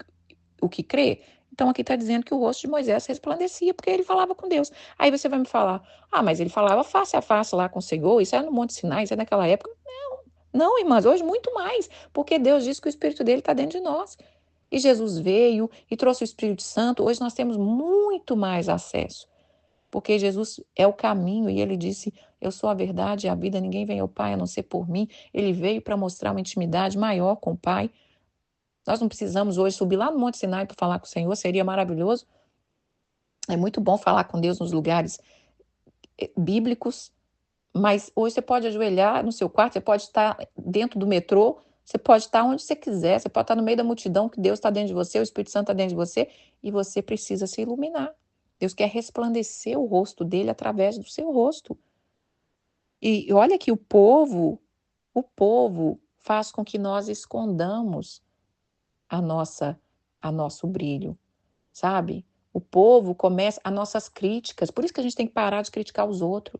o que crê? Então aqui está dizendo que o rosto de Moisés resplandecia, porque ele falava com Deus. Aí você vai me falar, mas ele falava face a face lá com o Senhor, isso era no Monte Sinai, isso é naquela época. Não, irmãs, hoje muito mais, porque Deus disse que o Espírito dele está dentro de nós. E Jesus veio e trouxe o Espírito Santo, hoje nós temos muito mais acesso. Porque Jesus é o caminho e ele disse, eu sou a verdade e a vida, ninguém vem ao Pai a não ser por mim. Ele veio para mostrar uma intimidade maior com o Pai. Nós não precisamos hoje subir lá no Monte Sinai para falar com o Senhor, seria maravilhoso. É muito bom falar com Deus nos lugares bíblicos, mas hoje você pode ajoelhar no seu quarto, você pode estar dentro do metrô, você pode estar onde você quiser, você pode estar no meio da multidão, que Deus está dentro de você, o Espírito Santo está dentro de você, e você precisa se iluminar. Deus quer resplandecer o rosto dele através do seu rosto. E olha que o povo faz com que nós escondamos a nosso brilho, sabe? O povo começa as nossas críticas, por isso que a gente tem que parar de criticar os outros.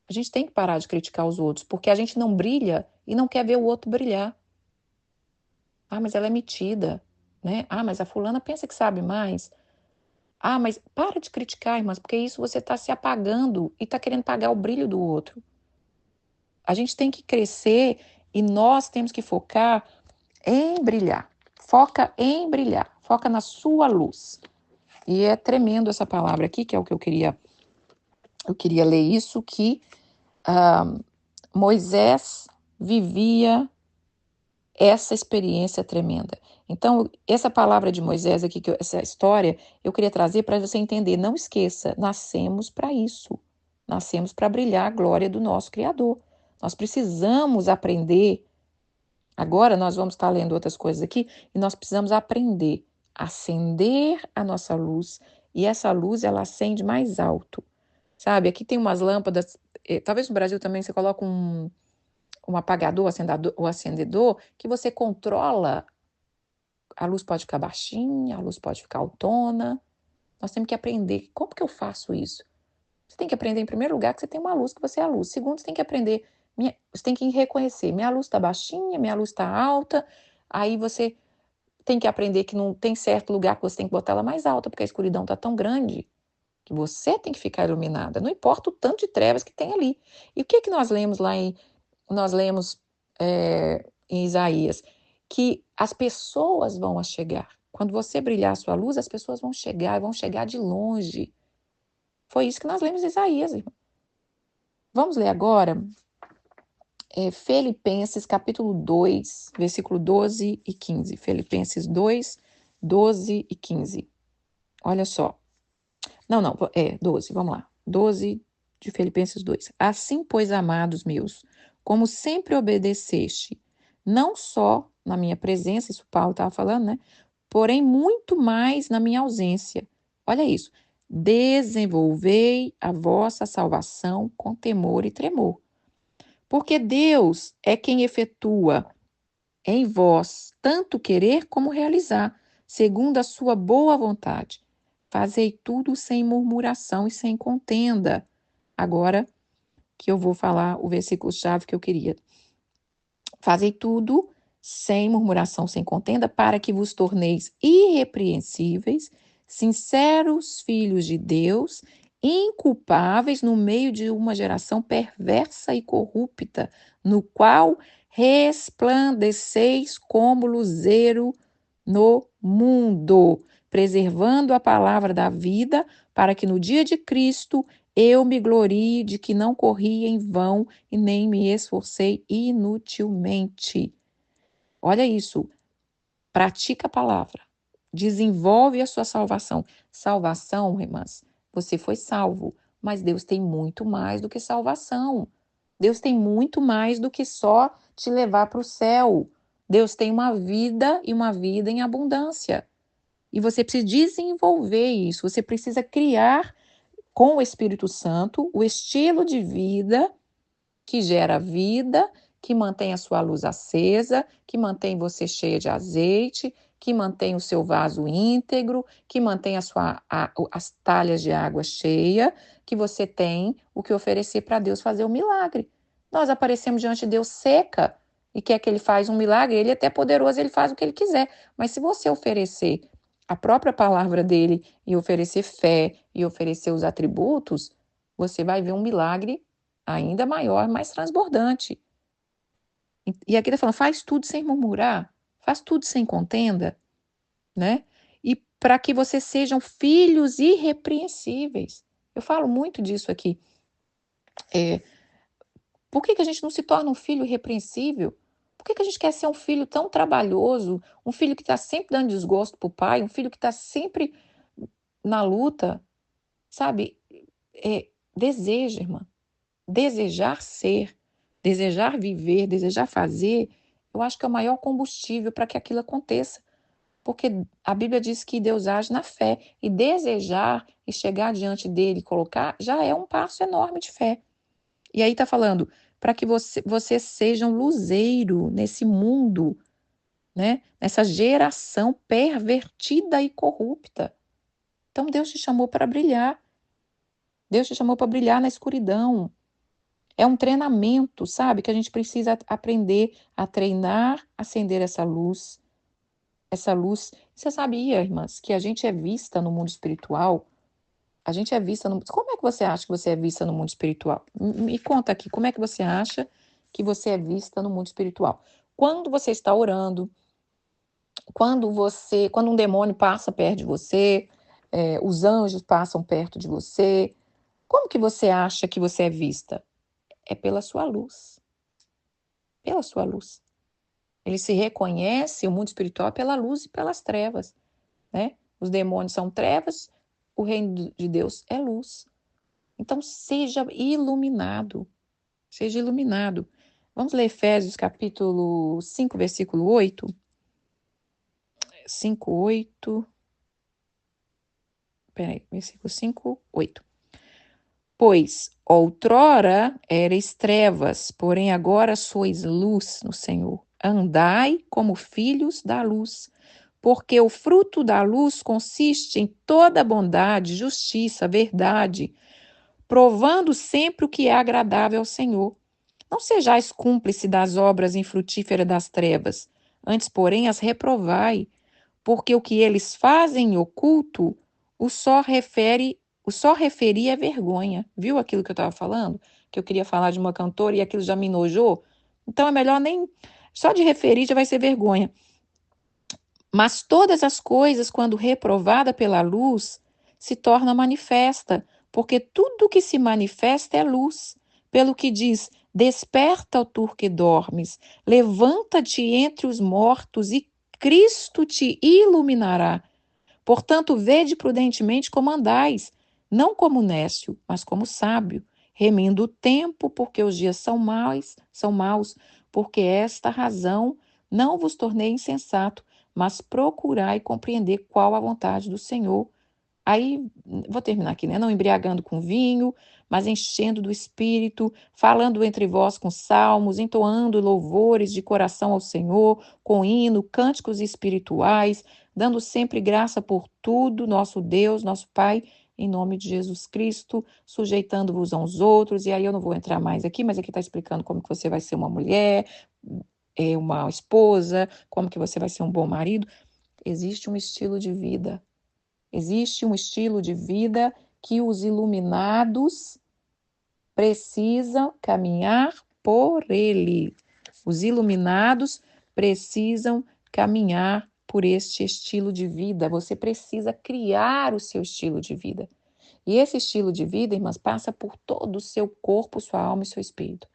A gente tem que parar de criticar os outros, porque a gente não brilha e não quer ver o outro brilhar. Mas ela é metida, né? Mas a fulana pensa que sabe mais. Mas para de criticar, irmãs, porque isso você está se apagando e está querendo pagar o brilho do outro. A gente tem que crescer e nós temos que focar em brilhar. Foca em brilhar. Foca na sua luz. E é tremendo essa palavra aqui, que é o que eu queria ler isso, que Moisés vivia essa experiência tremenda. Então, essa palavra de Moisés aqui, essa história, eu queria trazer para você entender. Não esqueça, nascemos para isso. Nascemos para brilhar a glória do nosso Criador. Nós precisamos aprender. Agora nós vamos estar lendo outras coisas aqui e nós precisamos aprender a acender a nossa luz. E essa luz, ela acende mais alto. Sabe, aqui tem umas lâmpadas, talvez no Brasil também você coloca um apagador, o acendedor, que você controla. A luz pode ficar baixinha, a luz pode ficar altona. Nós temos que aprender. Como que eu faço isso? Você tem que aprender, em primeiro lugar, que você tem uma luz, que você é a luz. Segundo, você tem que aprender, você tem que reconhecer, minha luz está baixinha, minha luz está alta. Aí você tem que aprender que não tem certo lugar que você tem que botar ela mais alta, porque a escuridão está tão grande que você tem que ficar iluminada. Não importa o tanto de trevas que tem ali. E o que nós lemos nós lemos em Isaías? Que as pessoas vão chegar. Quando você brilhar a sua luz, as pessoas vão chegar de longe. Foi isso que nós lemos em Isaías, irmão. Vamos ler agora Filipenses capítulo 2, versículo 12 e 15. Filipenses 2, 12 e 15. Olha só. Não, 12, vamos lá. 12 de Filipenses 2. Assim, pois, amados meus, como sempre obedeceste, não só na minha presença, isso Paulo estava falando, né? Porém, muito mais na minha ausência. Olha isso. Desenvolvei a vossa salvação com temor e tremor. Porque Deus é quem efetua em vós tanto querer como realizar, segundo a sua boa vontade. Fazei tudo sem murmuração e sem contenda. Agora que eu vou falar o versículo-chave que eu queria. Fazei tudo sem murmuração, sem contenda, para que vos torneis irrepreensíveis, sinceros filhos de Deus, inculpáveis no meio de uma geração perversa e corrupta, no qual resplandeceis como luzeiro no mundo, preservando a palavra da vida, para que no dia de Cristo eu me glorie de que não corri em vão e nem me esforcei inutilmente. Olha isso. Pratica a palavra. Desenvolve a sua salvação. Salvação, irmãs, você foi salvo, mas Deus tem muito mais do que salvação. Deus tem muito mais do que só te levar para o céu. Deus tem uma vida e uma vida em abundância. E você precisa desenvolver isso. Você precisa criar com o Espírito Santo o estilo de vida que gera vida, que mantém a sua luz acesa, que mantém você cheia de azeite, que mantém o seu vaso íntegro, que mantém as talhas de água cheia, que você tem o que oferecer para Deus fazer o milagre. Nós aparecemos diante de Deus seca e quer que Ele faça um milagre, Ele é até poderoso, Ele faz o que Ele quiser. Mas se você oferecer a própria palavra dEle e oferecer fé e oferecer os atributos, você vai ver um milagre ainda maior, mais transbordante. E aqui está falando, faz tudo sem murmurar, faz tudo sem contenda, né? E para que vocês sejam filhos irrepreensíveis. Eu falo muito disso aqui. Por que a gente não se torna um filho irrepreensível? Por que a gente quer ser um filho tão trabalhoso, um filho que está sempre dando desgosto para o pai, um filho que está sempre na luta, sabe? Deseja, irmã. Desejar ser, desejar viver, desejar fazer, eu acho que é o maior combustível para que aquilo aconteça. Porque a Bíblia diz que Deus age na fé. E desejar e chegar diante dele e colocar já é um passo enorme de fé. E aí está falando, para que você seja um luzeiro nesse mundo, né? Nessa geração pervertida e corrupta. Então Deus te chamou para brilhar. Deus te chamou para brilhar na escuridão. É um treinamento, sabe? Que a gente precisa aprender a treinar, acender essa luz. Essa luz. Você sabia, irmãs, que a gente é vista no mundo espiritual? A gente é vista no. Como é que você acha que você é vista no mundo espiritual? Me conta aqui, como é que você acha que você é vista no mundo espiritual? Quando você está orando, quando um demônio passa perto de você, os anjos passam perto de você, como que você acha que você é vista? É pela sua luz. Pela sua luz. Ele se reconhece, o mundo espiritual, é pela luz e pelas trevas, né? Os demônios são trevas, o reino de Deus é luz. Então, seja iluminado. Seja iluminado. Vamos ler Efésios capítulo 5, versículo 8. 5, 8. Peraí, versículo 5, 8. Pois outrora erais trevas, porém agora sois luz no Senhor. Andai como filhos da luz, porque o fruto da luz consiste em toda bondade, justiça, verdade, provando sempre o que é agradável ao Senhor. Não sejais cúmplice das obras infrutíferas das trevas, antes, porém, as reprovai, porque o que eles fazem em oculto, o só referia é vergonha. Viu aquilo que eu estava falando? Que eu queria falar de uma cantora e aquilo já me enojou? Então é melhor nem. Só de referir já vai ser vergonha. Mas todas as coisas, quando reprovada pela luz, se torna manifesta, porque tudo que se manifesta é luz. Pelo que diz: desperta, ó tu que dormes, levanta-te entre os mortos e Cristo te iluminará. Portanto, vede prudentemente como andais, não como nécio, mas como sábio, remindo o tempo, porque os dias são maus, porque esta razão não vos tornei insensato, mas procurai compreender qual a vontade do Senhor. Aí, vou terminar aqui, né? Não embriagando com vinho, mas enchendo do Espírito, falando entre vós com salmos, entoando louvores de coração ao Senhor, com hino, cânticos espirituais, dando sempre graça por tudo, nosso Deus, nosso Pai, em nome de Jesus Cristo, sujeitando-vos uns aos outros. E aí eu não vou entrar mais aqui, mas aqui está explicando como que você vai ser uma mulher, uma esposa, como que você vai ser um bom marido. Existe um estilo de vida. Existe um estilo de vida que os iluminados precisam caminhar por ele. Os iluminados precisam caminhar por este estilo de vida. Você precisa criar o seu estilo de vida. E esse estilo de vida, irmãs, passa por todo o seu corpo, sua alma e seu espírito.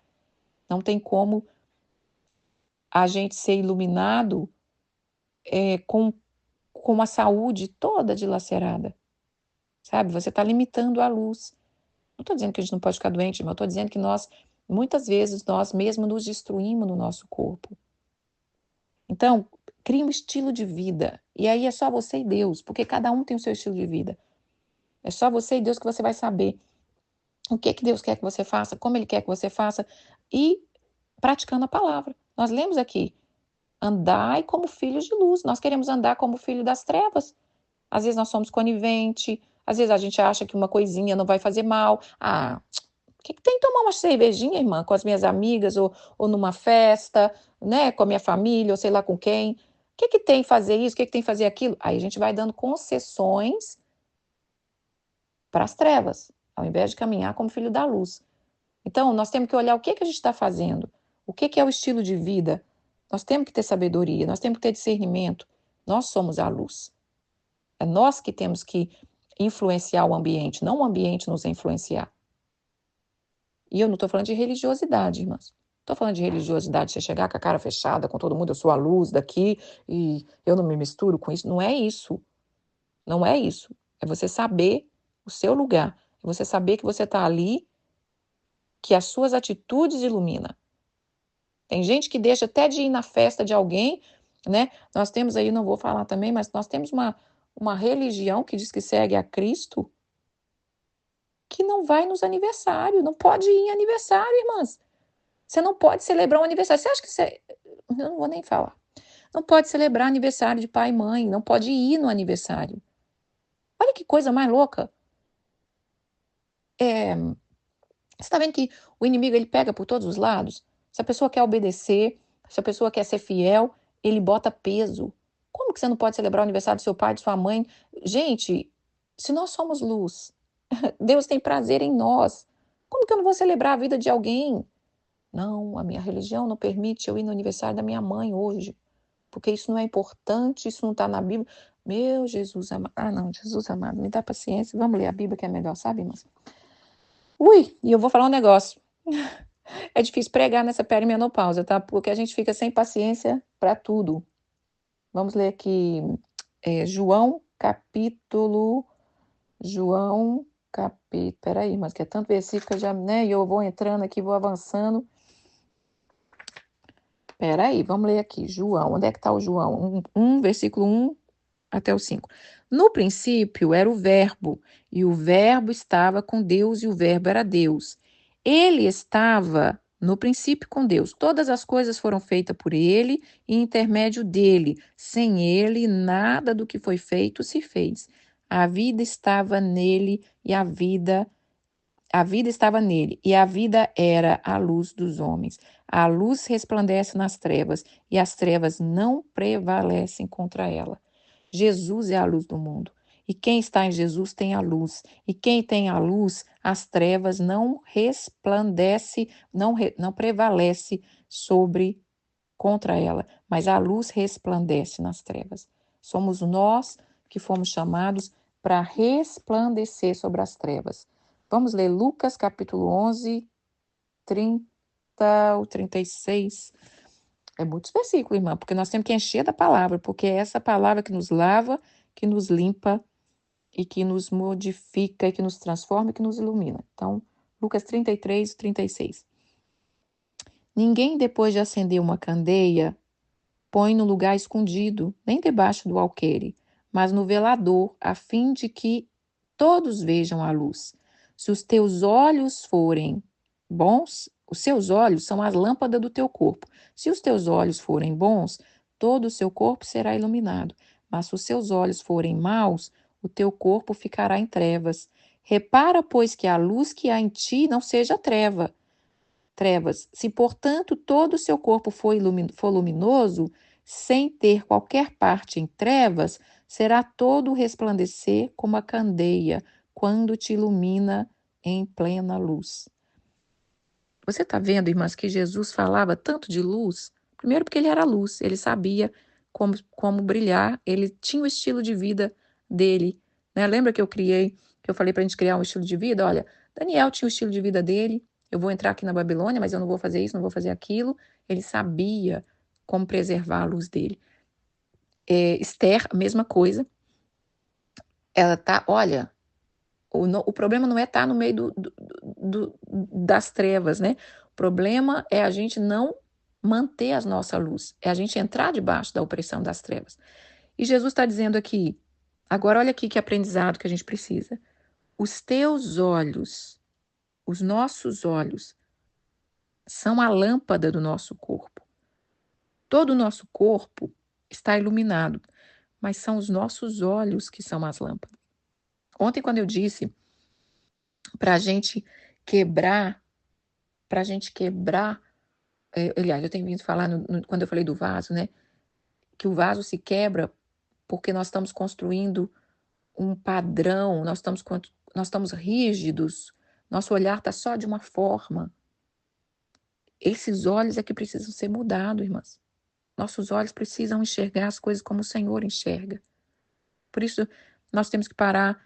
Não tem como a gente ser iluminado com a saúde toda dilacerada. Sabe? Você está limitando a luz. Não estou dizendo que a gente não pode ficar doente, mas estou dizendo que muitas vezes, nós mesmos nos destruímos no nosso corpo. Então, crie um estilo de vida. E aí é só você e Deus, porque cada um tem o seu estilo de vida. É só você e Deus que você vai saber o que Deus quer que você faça, como Ele quer que você faça, e praticando a palavra. Nós lemos aqui, andai como filhos de luz. Nós queremos andar como filho das trevas. Às vezes nós somos coniventes, às vezes a gente acha que uma coisinha não vai fazer mal. O que tem tomar uma cervejinha, irmã, com as minhas amigas, ou numa festa, né, com a minha família, ou sei lá com quem? O que tem fazer isso? O que tem fazer aquilo? Aí a gente vai dando concessões para as trevas, ao invés de caminhar como filho da luz. Então, nós temos que olhar o que a gente está fazendo, o que é o estilo de vida. Nós temos que ter sabedoria, nós temos que ter discernimento. Nós somos a luz. É nós que temos que influenciar o ambiente, não o ambiente nos influenciar. E eu não estou falando de religiosidade, irmãs. Estou falando de religiosidade, você chegar com a cara fechada, com todo mundo, eu sou a luz daqui e eu não me misturo com isso. Não é isso. Não é isso. É você saber o seu lugar. É você saber que você está ali, que as suas atitudes iluminam. Tem gente que deixa até de ir na festa de alguém, né? Nós temos aí, não vou falar também, mas nós temos uma religião que diz que segue a Cristo, que não vai nos aniversários, não pode ir em aniversário, irmãs. Você não pode celebrar um aniversário. Você acha que você... Eu não vou nem falar. Não pode celebrar aniversário de pai e mãe, não pode ir no aniversário. Olha que coisa mais louca. Você está vendo que o inimigo ele pega por todos os lados? Se a pessoa quer obedecer, se a pessoa quer ser fiel, ele bota peso. Como que você não pode celebrar o aniversário do seu pai, de sua mãe? Gente, se nós somos luz, Deus tem prazer em nós. Como que eu não vou celebrar a vida de alguém? Não, a minha religião não permite eu ir no aniversário da minha mãe hoje, porque isso não é importante, isso não está na Bíblia. Meu Jesus amado. Ah, não, Jesus amado, me dá paciência. Vamos ler a Bíblia que é melhor, sabe, irmãs? Ui, e eu vou falar um negócio. É difícil pregar nessa perimenopausa, tá? Porque a gente fica sem paciência para tudo. Vamos ler aqui João capítulo. Peraí, mas que é tanto versículo que eu já, né? E eu vou entrando aqui, vou avançando. Peraí, vamos ler aqui. João, onde é que está o João? Versículo 1 até o 5. No princípio era o Verbo, e o Verbo estava com Deus, e o Verbo era Deus. Ele estava no princípio com Deus. Todas as coisas foram feitas por ele e intermédio dele. Sem ele, nada do que foi feito se fez. A vida estava nele e a vida estava nele, e a vida era a luz dos homens. A luz resplandece nas trevas, e as trevas não prevalecem contra ela. Jesus é a luz do mundo. E quem está em Jesus tem a luz. E quem tem a luz, as trevas não resplandece, não prevalece sobre contra ela, mas a luz resplandece nas trevas. Somos nós que fomos chamados para resplandecer sobre as trevas. Vamos ler Lucas capítulo 11, 30 ou 36. É muitos versículos, irmã, porque nós temos que encher da palavra, porque é essa palavra que nos lava, que nos limpa e que nos modifica, e que nos transforma e que nos ilumina. Então, Lucas 33, 36. Ninguém, depois de acender uma candeia, põe no lugar escondido, nem debaixo do alqueire, mas no velador, a fim de que todos vejam a luz. Se os teus olhos forem bons, os seus olhos são as lâmpadas do teu corpo. Se os teus olhos forem bons, todo o seu corpo será iluminado. Mas se os seus olhos forem maus, o teu corpo ficará em trevas. Repara, pois, que a luz que há em ti não seja trevas. Se, portanto, todo o seu corpo for luminoso, sem ter qualquer parte em trevas, será todo resplandecer como a candeia, quando te ilumina em plena luz. Você está vendo, irmãs, que Jesus falava tanto de luz? Primeiro porque ele era luz, ele sabia como brilhar, ele tinha o estilo de vida dele, né? Lembra que eu falei para a gente criar um estilo de vida? Olha, Daniel tinha o estilo de vida dele, eu vou entrar aqui na Babilônia, mas eu não vou fazer isso, não vou fazer aquilo. Ele sabia como preservar a luz dele. Esther, a mesma coisa. Ela tá, olha, o problema não é estar no meio das trevas, né? O problema é a gente não manter a nossa luz, é a gente entrar debaixo da opressão das trevas. E Jesus está dizendo aqui, agora olha aqui que aprendizado que a gente precisa. Os teus olhos, os nossos olhos, são a lâmpada do nosso corpo. Todo o nosso corpo está iluminado, mas são os nossos olhos que são as lâmpadas. Ontem, quando eu disse para a gente quebrar, aliás, eu tenho vindo falar quando eu falei do vaso, né? Que o vaso se quebra porque nós estamos construindo um padrão, nós estamos rígidos, nosso olhar está só de uma forma. Esses olhos é que precisam ser mudados, irmãs. Nossos olhos precisam enxergar as coisas como o Senhor enxerga. Por isso, nós temos que parar,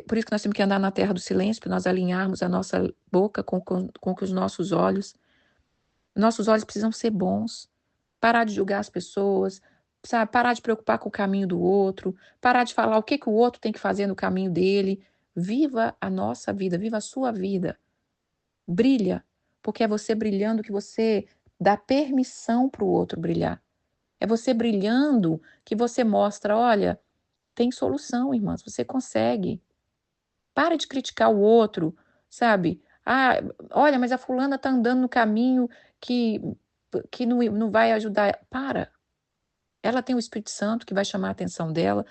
por isso que nós temos que andar na terra do silêncio, para nós alinharmos a nossa boca com os nossos olhos. Nossos olhos precisam ser bons. Parar de julgar as pessoas, sabe? Parar de preocupar com o caminho do outro, parar de falar o que o outro tem que fazer no caminho dele. Viva a nossa vida, viva a sua vida. Brilha, porque é você brilhando que você dá permissão para o outro brilhar. É você brilhando que você mostra, olha, tem solução, irmãs, você consegue. Para de criticar o outro, sabe? Ah, olha, mas a fulana está andando no caminho que não vai ajudar. Para. Ela tem o Espírito Santo que vai chamar a atenção dela.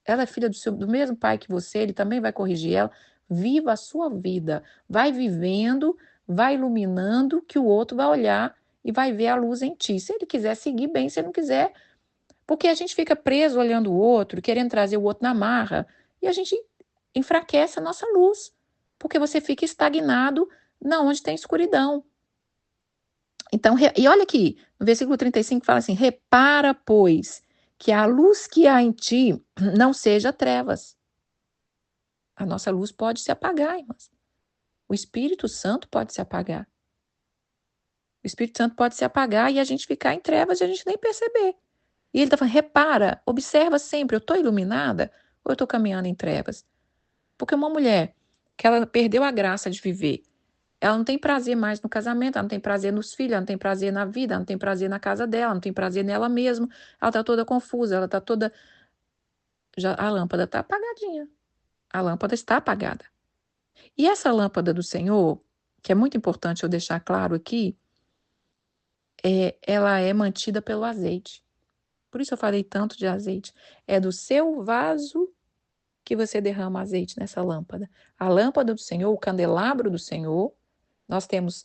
Ela é filha do mesmo pai que você, ele também vai corrigir ela. Viva a sua vida. Vai vivendo, vai iluminando, que o outro vai olhar e vai ver a luz em ti. Se ele quiser seguir bem, se ele não quiser. Porque a gente fica preso olhando o outro, querendo trazer o outro na marra, e a gente enfraquece a nossa luz. Porque você fica estagnado na onde tem escuridão. Então, e olha aqui, no versículo 35 fala assim: repara, pois, que a luz que há em ti não seja trevas. A nossa luz pode se apagar, irmãs. O Espírito Santo pode se apagar. O Espírito Santo pode se apagar e a gente ficar em trevas e a gente nem perceber. E ele está falando: repara, observa sempre, eu estou iluminada ou eu estou caminhando em trevas? Porque uma mulher que ela perdeu a graça de viver, ela não tem prazer mais no casamento, ela não tem prazer nos filhos, ela não tem prazer na vida, ela não tem prazer na casa dela, ela não tem prazer nela mesma. Ela está toda confusa, ela está toda a lâmpada está apagadinha. A lâmpada está apagada. E essa lâmpada do Senhor, que é muito importante eu deixar claro aqui, ela é mantida pelo azeite. Por isso eu falei tanto de azeite. É do seu vaso que você derrama azeite nessa lâmpada. A lâmpada do Senhor, o candelabro do Senhor, nós temos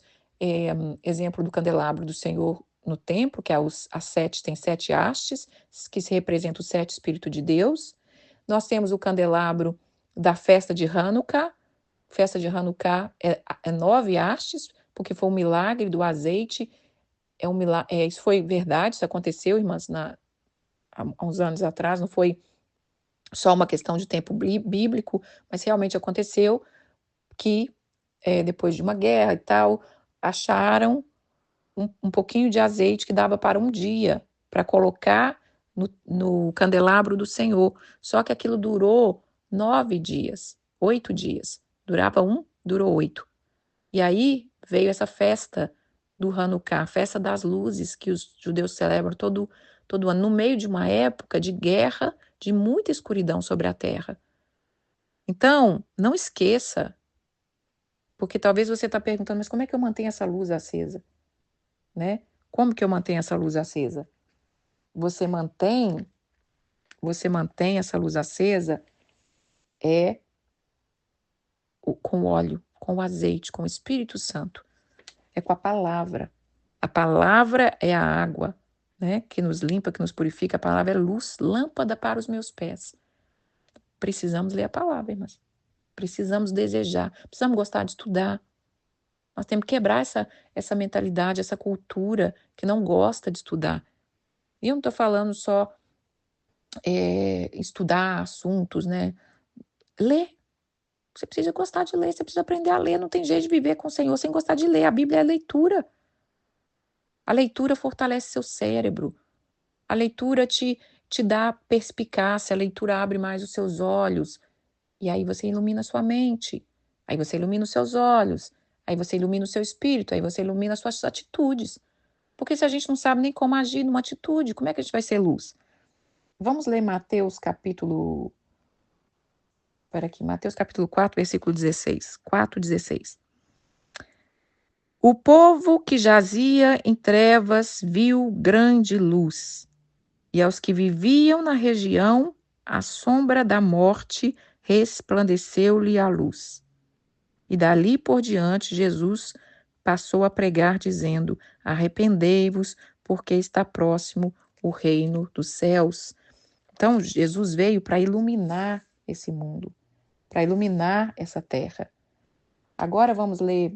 exemplo do candelabro do Senhor no templo, que tem 7 hastes, que se representa os 7 Espíritos de Deus. Nós temos o candelabro da festa de Hanukkah. Festa de Hanukkah é 9 hastes, porque foi um milagre do azeite. Isso foi verdade, isso aconteceu, irmãs, há uns anos atrás, não foi só uma questão de tempo bíblico, mas realmente aconteceu que, depois de uma guerra e tal, acharam um pouquinho de azeite que dava para um dia, para colocar no candelabro do Senhor. Só que aquilo durou 9 dias, 8 dias. Durava durou 8. E aí veio essa festa do Hanukkah, a festa das luzes que os judeus celebram todo ano, no meio de uma época de guerra, de muita escuridão sobre a terra. Então, não esqueça, porque talvez você está perguntando, mas como é que eu mantenho essa luz acesa? Né? Como que eu mantenho essa luz acesa? Você mantém essa luz acesa com óleo, com o azeite, com o Espírito Santo. É com a palavra. A palavra é a água, né? Que nos limpa, que nos purifica. A palavra é luz, lâmpada para os meus pés. Precisamos ler a palavra, irmãs. Precisamos desejar. Precisamos gostar de estudar. Nós temos que quebrar essa mentalidade, essa cultura que não gosta de estudar. E eu não estou falando só estudar assuntos, né? Ler. Você precisa gostar de ler, você precisa aprender a ler. Não tem jeito de viver com o Senhor sem gostar de ler. A Bíblia é leitura. A leitura fortalece seu cérebro. A leitura te dá perspicácia, a leitura abre mais os seus olhos. E aí você ilumina a sua mente. Aí você ilumina os seus olhos. Aí você ilumina o seu espírito. Aí você ilumina as suas atitudes. Porque se a gente não sabe nem como agir numa atitude, como é que a gente vai ser luz? Vamos ler Mateus capítulo... Mateus capítulo 4, versículo 16. 4:16. O povo que jazia em trevas viu grande luz, e aos que viviam na região, a sombra da morte resplandeceu-lhe a luz. E dali por diante, Jesus passou a pregar, dizendo: arrependei-vos, porque está próximo o reino dos céus. Então, Jesus veio para iluminar esse mundo, para iluminar essa terra. Agora vamos ler,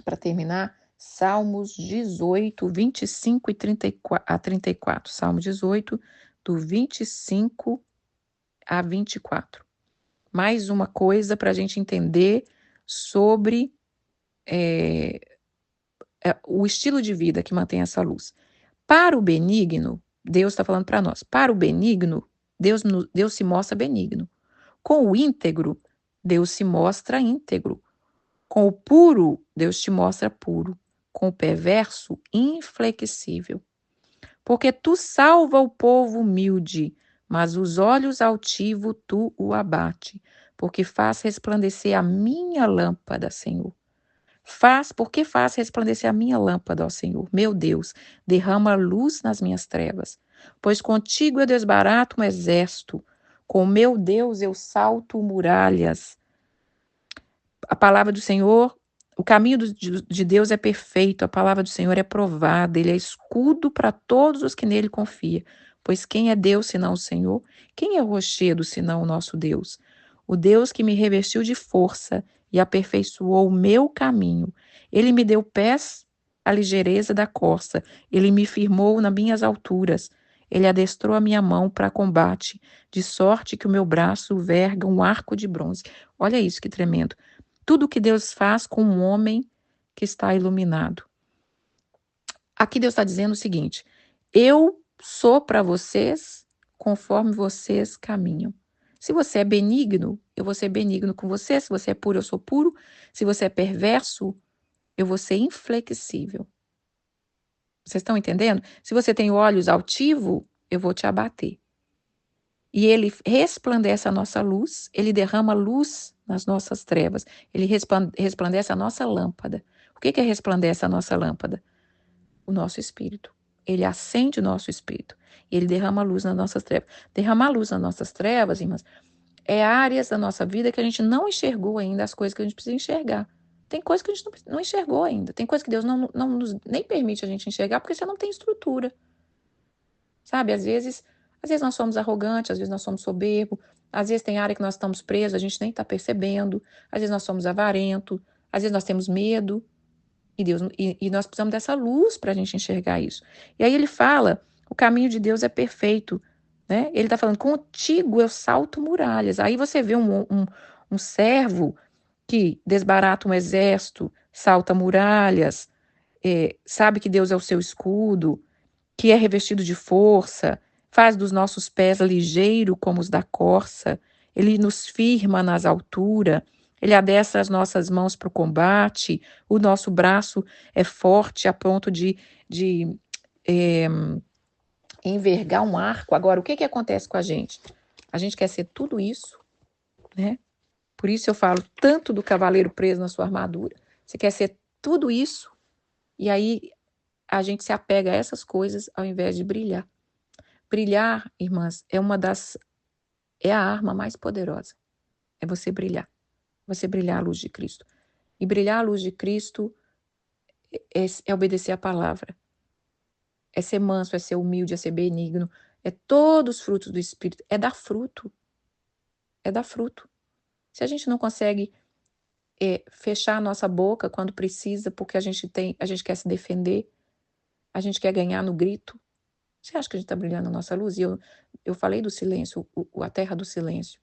para terminar, Salmos 18, 25 a 34. Salmo 18, do 25 a 24. Mais uma coisa para a gente entender sobre o estilo de vida que mantém essa luz. Para o benigno, Deus está falando para nós, para o benigno, Deus se mostra benigno. Com o íntegro, Deus se mostra íntegro. Com o puro, Deus te mostra puro. Com o perverso, inflexível. Porque tu salva o povo humilde, mas os olhos altivos tu o abate. Porque faz resplandecer a minha lâmpada, Senhor. Porque faz resplandecer a minha lâmpada, ó Senhor. Meu Deus, derrama luz nas minhas trevas. Pois contigo eu desbarato um exército. Com meu Deus eu salto muralhas. A palavra do Senhor, o caminho de Deus é perfeito, a palavra do Senhor é provada, ele é escudo para todos os que nele confiam. Pois quem é Deus senão o Senhor? Quem é o rochedo senão o nosso Deus? O Deus que me revestiu de força e aperfeiçoou o meu caminho. Ele me deu pés à ligeireza da corça, ele me firmou nas minhas alturas. Ele adestrou a minha mão para combate, de sorte que o meu braço verga um arco de bronze. Olha isso que tremendo. Tudo que Deus faz com um homem que está iluminado. Aqui Deus está dizendo o seguinte: eu sou para vocês conforme vocês caminham. Se você é benigno, eu vou ser benigno com você. Se você é puro, eu sou puro. Se você é perverso, eu vou ser inflexível. Vocês estão entendendo? Se você tem olhos altivos, eu vou te abater. e ele resplandece a nossa luz, ele derrama luz nas nossas trevas, ele resplandece a nossa lâmpada. O que que resplandece a nossa lâmpada? O nosso espírito. Ele acende o nosso espírito, e ele derrama luz nas nossas trevas. Derramar luz nas nossas trevas, irmãs, é áreas da nossa vida que a gente não enxergou ainda as coisas que a gente precisa enxergar. Tem coisas que a gente não enxergou ainda. Tem coisas que Deus não nos, nem permite a gente enxergar porque você não tem estrutura. Sabe? Às vezes nós somos arrogantes, às vezes nós somos soberbos, às vezes tem área que nós estamos presos, a gente nem está percebendo, às vezes nós somos avarentos, às vezes nós temos medo, e nós precisamos dessa luz para a gente enxergar isso. E aí ele fala, o caminho de Deus é perfeito, né? Ele está falando, contigo eu salto muralhas. Aí você vê um servo que desbarata um exército, salta muralhas, sabe que Deus é o seu escudo, que é revestido de força, faz dos nossos pés ligeiro como os da corça, ele nos firma nas alturas, ele adestra as nossas mãos para o combate, o nosso braço é forte a ponto de envergar um arco. Agora, o que que acontece com a gente? A gente quer ser tudo isso, né? Por isso eu falo tanto do cavaleiro preso na sua armadura. Você quer ser tudo isso, e aí a gente se apega a essas coisas ao invés de brilhar. Brilhar, irmãs, é a arma mais poderosa. É você brilhar. Você brilhar a luz de Cristo. E brilhar a luz de Cristo é obedecer a palavra. É ser manso, é ser humilde, é ser benigno. É todos os frutos do Espírito. É dar fruto. É dar fruto. Se a gente não consegue fechar a nossa boca quando precisa, porque a gente quer se defender, a gente quer ganhar no grito, você acha que a gente está brilhando a nossa luz? E eu falei do silêncio, a terra do silêncio.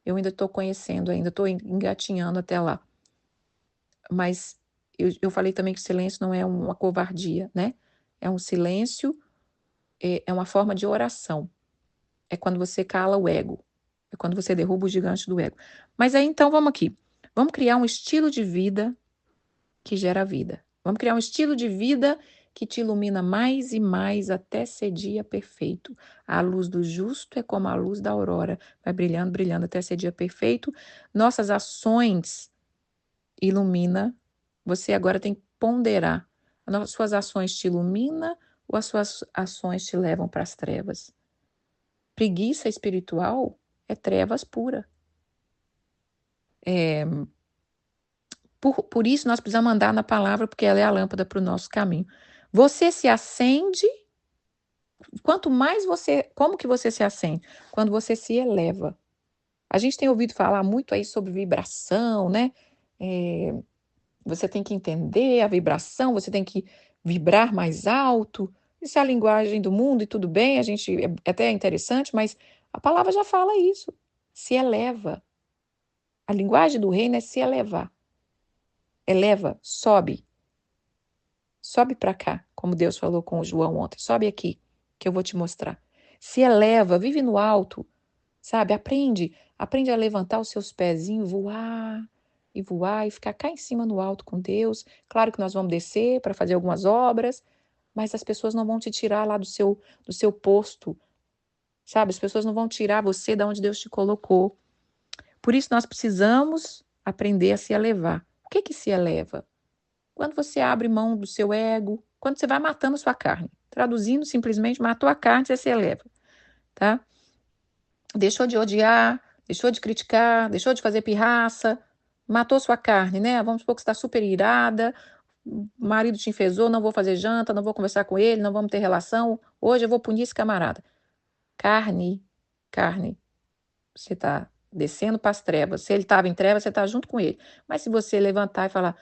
Eu ainda estou conhecendo, ainda estou engatinhando até lá. Mas eu falei também que o silêncio não é uma covardia, né? É um silêncio, é uma forma de oração. É quando você cala o ego. É quando você derruba o gigante do ego. Mas aí então vamos aqui. Vamos criar um estilo de vida que gera vida. Vamos criar um estilo de vida que te ilumina mais e mais até ser dia perfeito. A luz do justo é como a luz da aurora, vai brilhando, brilhando até ser dia perfeito. Nossas ações ilumina. Você agora tem que ponderar. As suas ações te ilumina ou as suas ações te levam para as trevas? Preguiça espiritual é trevas pura. Por isso nós precisamos andar na palavra, porque ela é a lâmpada para o nosso caminho. Você se acende, quanto mais como que você se acende? Quando você se eleva. A gente tem ouvido falar muito aí sobre vibração, né? Você tem que entender a vibração, você tem que vibrar mais alto. Isso é a linguagem do mundo e tudo bem, é até interessante, mas a palavra já fala isso. Se eleva. A linguagem do reino é se elevar. Eleva, sobe. Sobe para cá, como Deus falou com o João ontem. Sobe aqui, que eu vou te mostrar. Se eleva, vive no alto, sabe? Aprende a levantar os seus pezinhos, voar e ficar cá em cima no alto com Deus. Claro que nós vamos descer para fazer algumas obras, mas as pessoas não vão te tirar lá do seu posto, sabe? As pessoas não vão tirar você da onde Deus te colocou. Por isso nós precisamos aprender a se elevar. O que que se eleva? Quando você abre mão do seu ego, quando você vai matando sua carne. Traduzindo, simplesmente matou a carne, você se eleva, tá? Deixou de odiar, deixou de criticar, deixou de fazer pirraça, matou sua carne, né? Vamos supor que você está super irada, o marido te enfesou, não vou fazer janta, não vou conversar com ele, não vamos ter relação, hoje eu vou punir esse camarada. Carne, você está descendo para as trevas. Se ele estava em trevas, você está junto com ele. Mas se você levantar e falar,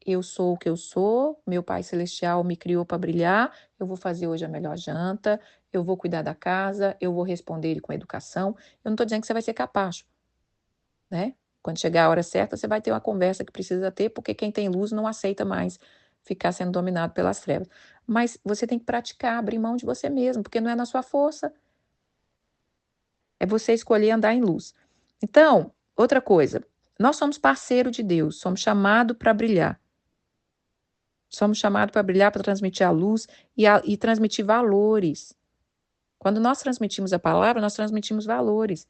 eu sou o que eu sou, meu Pai Celestial me criou para brilhar, eu vou fazer hoje a melhor janta, eu vou cuidar da casa, eu vou responder ele com educação. Eu não estou dizendo que você vai ser capacho, né? Quando chegar a hora certa, você vai ter uma conversa que precisa ter, porque quem tem luz não aceita mais ficar sendo dominado pelas trevas. Mas você tem que praticar, abrir mão de você mesmo, porque não é na sua força. É você escolher andar em luz. Então, outra coisa, nós somos parceiro de Deus, somos chamados para brilhar. Somos chamados para brilhar, para transmitir a luz e transmitir valores. Quando nós transmitimos a palavra, nós transmitimos valores.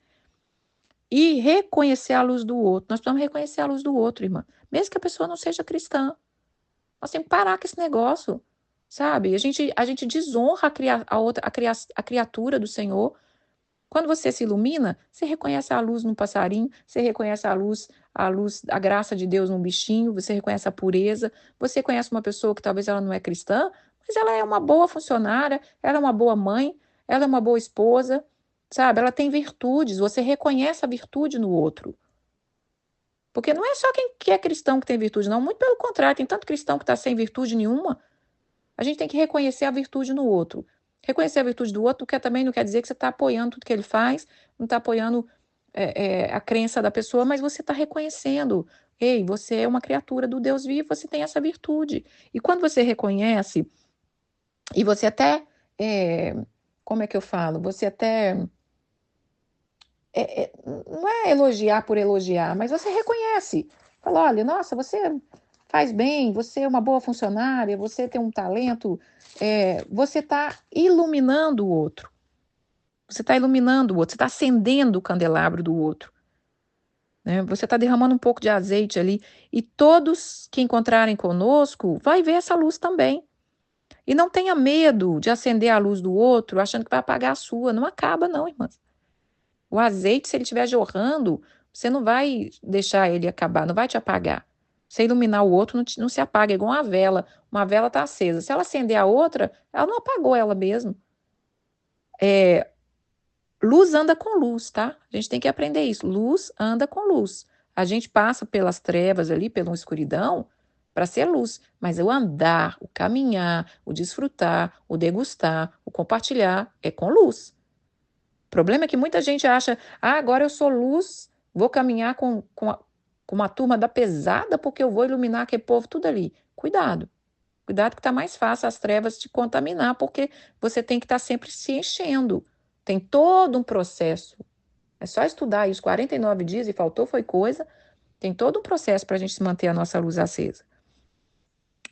E reconhecer a luz do outro. Nós precisamos reconhecer a luz do outro, irmã. Mesmo que a pessoa não seja cristã. Nós temos que parar com esse negócio, sabe? A gente desonra a criatura do Senhor. Quando você se ilumina, você reconhece a luz num passarinho, você reconhece a luz, a graça de Deus num bichinho, você reconhece a pureza, você conhece uma pessoa que talvez ela não é cristã, mas ela é uma boa funcionária, ela é uma boa mãe, ela é uma boa esposa, sabe? Ela tem virtudes, você reconhece a virtude no outro. Porque não é só quem que é cristão que tem virtude, não. Muito pelo contrário, tem tanto cristão que está sem virtude nenhuma. A gente tem que reconhecer a virtude no outro. Reconhecer a virtude do outro também não quer dizer que você está apoiando tudo que ele faz, não está apoiando a crença da pessoa, mas você está reconhecendo. Ei, você é uma criatura do Deus vivo, você tem essa virtude. E quando você reconhece, e você até, como é que eu falo? Você até, não é elogiar por elogiar, mas você reconhece. Fala, olha, nossa, você faz bem, você é uma boa funcionária, você tem um talento, você está iluminando o outro. Você está iluminando o outro, você está acendendo o candelabro do outro. Né? Você está derramando um pouco de azeite ali. E todos que encontrarem conosco vai ver essa luz também. E não tenha medo de acender a luz do outro achando que vai apagar a sua. Não acaba, não, irmãs. O azeite, se ele estiver jorrando, você não vai deixar ele acabar, não vai te apagar. Você iluminar o outro não se apaga, é igual uma vela. Uma vela está acesa. Se ela acender a outra, ela não apagou ela mesma. Luz anda com luz, tá? A gente tem que aprender isso. Luz anda com luz. A gente passa pelas trevas ali, pela escuridão, para ser luz. Mas o andar, o caminhar, o desfrutar, o degustar, o compartilhar é com luz. O problema é que muita gente acha, agora eu sou luz, vou caminhar com uma turma da pesada porque eu vou iluminar aquele povo tudo ali. Cuidado. Cuidado que está mais fácil as trevas te contaminar, porque você tem que estar sempre se enchendo. Tem todo um processo. É só estudar aí os 49 dias e faltou foi coisa. Tem todo um processo para a gente manter a nossa luz acesa.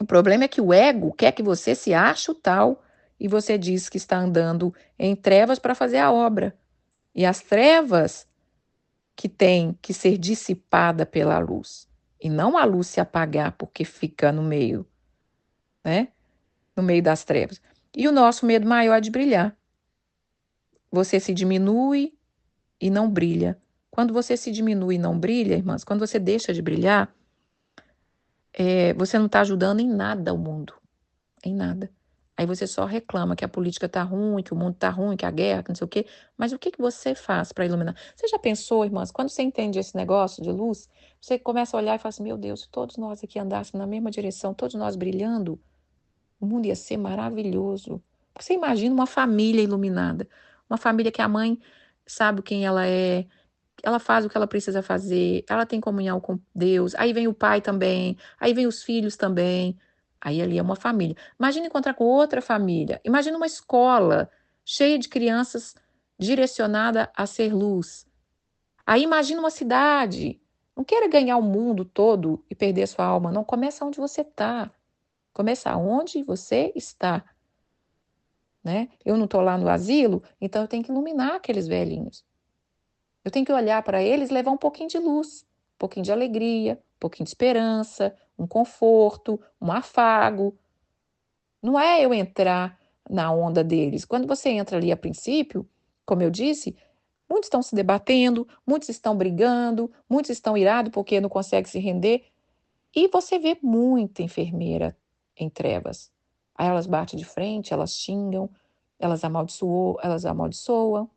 O problema é que o ego quer que você se ache o tal e você diz que está andando em trevas para fazer a obra. E as trevas que tem que ser dissipada pela luz. E não a luz se apagar porque fica no meio, né? No meio das trevas. E o nosso medo maior é de brilhar. Você se diminui e não brilha. Quando você se diminui e não brilha, irmãs, quando você deixa de brilhar, você não está ajudando em nada o mundo. Em nada. Aí você só reclama que a política está ruim, que o mundo está ruim, que a guerra, que não sei o quê. Mas o que você faz para iluminar? Você já pensou, irmãs, quando você entende esse negócio de luz, você começa a olhar e fala assim, meu Deus, se todos nós aqui andássemos na mesma direção, todos nós brilhando, o mundo ia ser maravilhoso. Porque você imagina uma família iluminada. Uma família que a mãe sabe quem ela é, ela faz o que ela precisa fazer, ela tem comunhão com Deus, aí vem o pai também, aí vem os filhos também. Aí ali é uma família. Imagina encontrar com outra família. Imagina uma escola cheia de crianças direcionada a ser luz. Aí imagina uma cidade. Não queira ganhar o mundo todo e perder sua alma, não. Começa onde você está. Começa onde você está, né? Eu não estou lá no asilo, então eu tenho que iluminar aqueles velhinhos. Eu tenho que olhar para eles e levar um pouquinho de luz, um pouquinho de alegria, um pouquinho de esperança, um conforto, um afago. Não é eu entrar na onda deles. Quando você entra ali a princípio, como eu disse, muitos estão se debatendo, muitos estão brigando, muitos estão irados porque não conseguem se render. E você vê muita enfermeira em trevas. Aí elas batem de frente, elas xingam, elas amaldiçoam,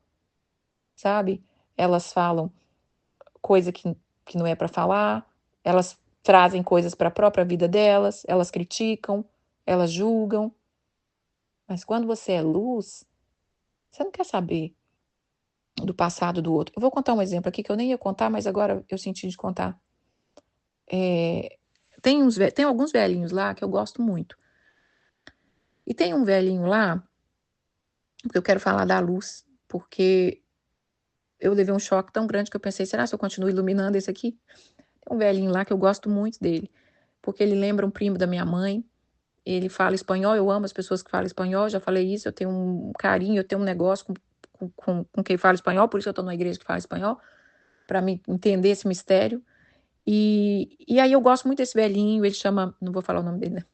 sabe? Elas falam coisa que não é para falar, elas trazem coisas para a própria vida delas, elas criticam, elas julgam. Mas quando você é luz, você não quer saber do passado do outro. Eu vou contar um exemplo aqui que eu nem ia contar, mas agora eu senti de contar. Tem alguns velhinhos lá que eu gosto muito. E tem um velhinho lá, porque eu quero falar da luz, porque eu levei um choque tão grande que eu pensei, será que eu continuo iluminando esse aqui? Tem um velhinho lá que eu gosto muito dele, porque ele lembra um primo da minha mãe. Ele fala espanhol, eu amo as pessoas que falam espanhol, já falei isso, eu tenho um carinho, eu tenho um negócio com quem fala espanhol, por isso eu estou numa igreja que fala espanhol, para me entender esse mistério. E aí eu gosto muito desse velhinho, ele chama, não vou falar o nome dele, né?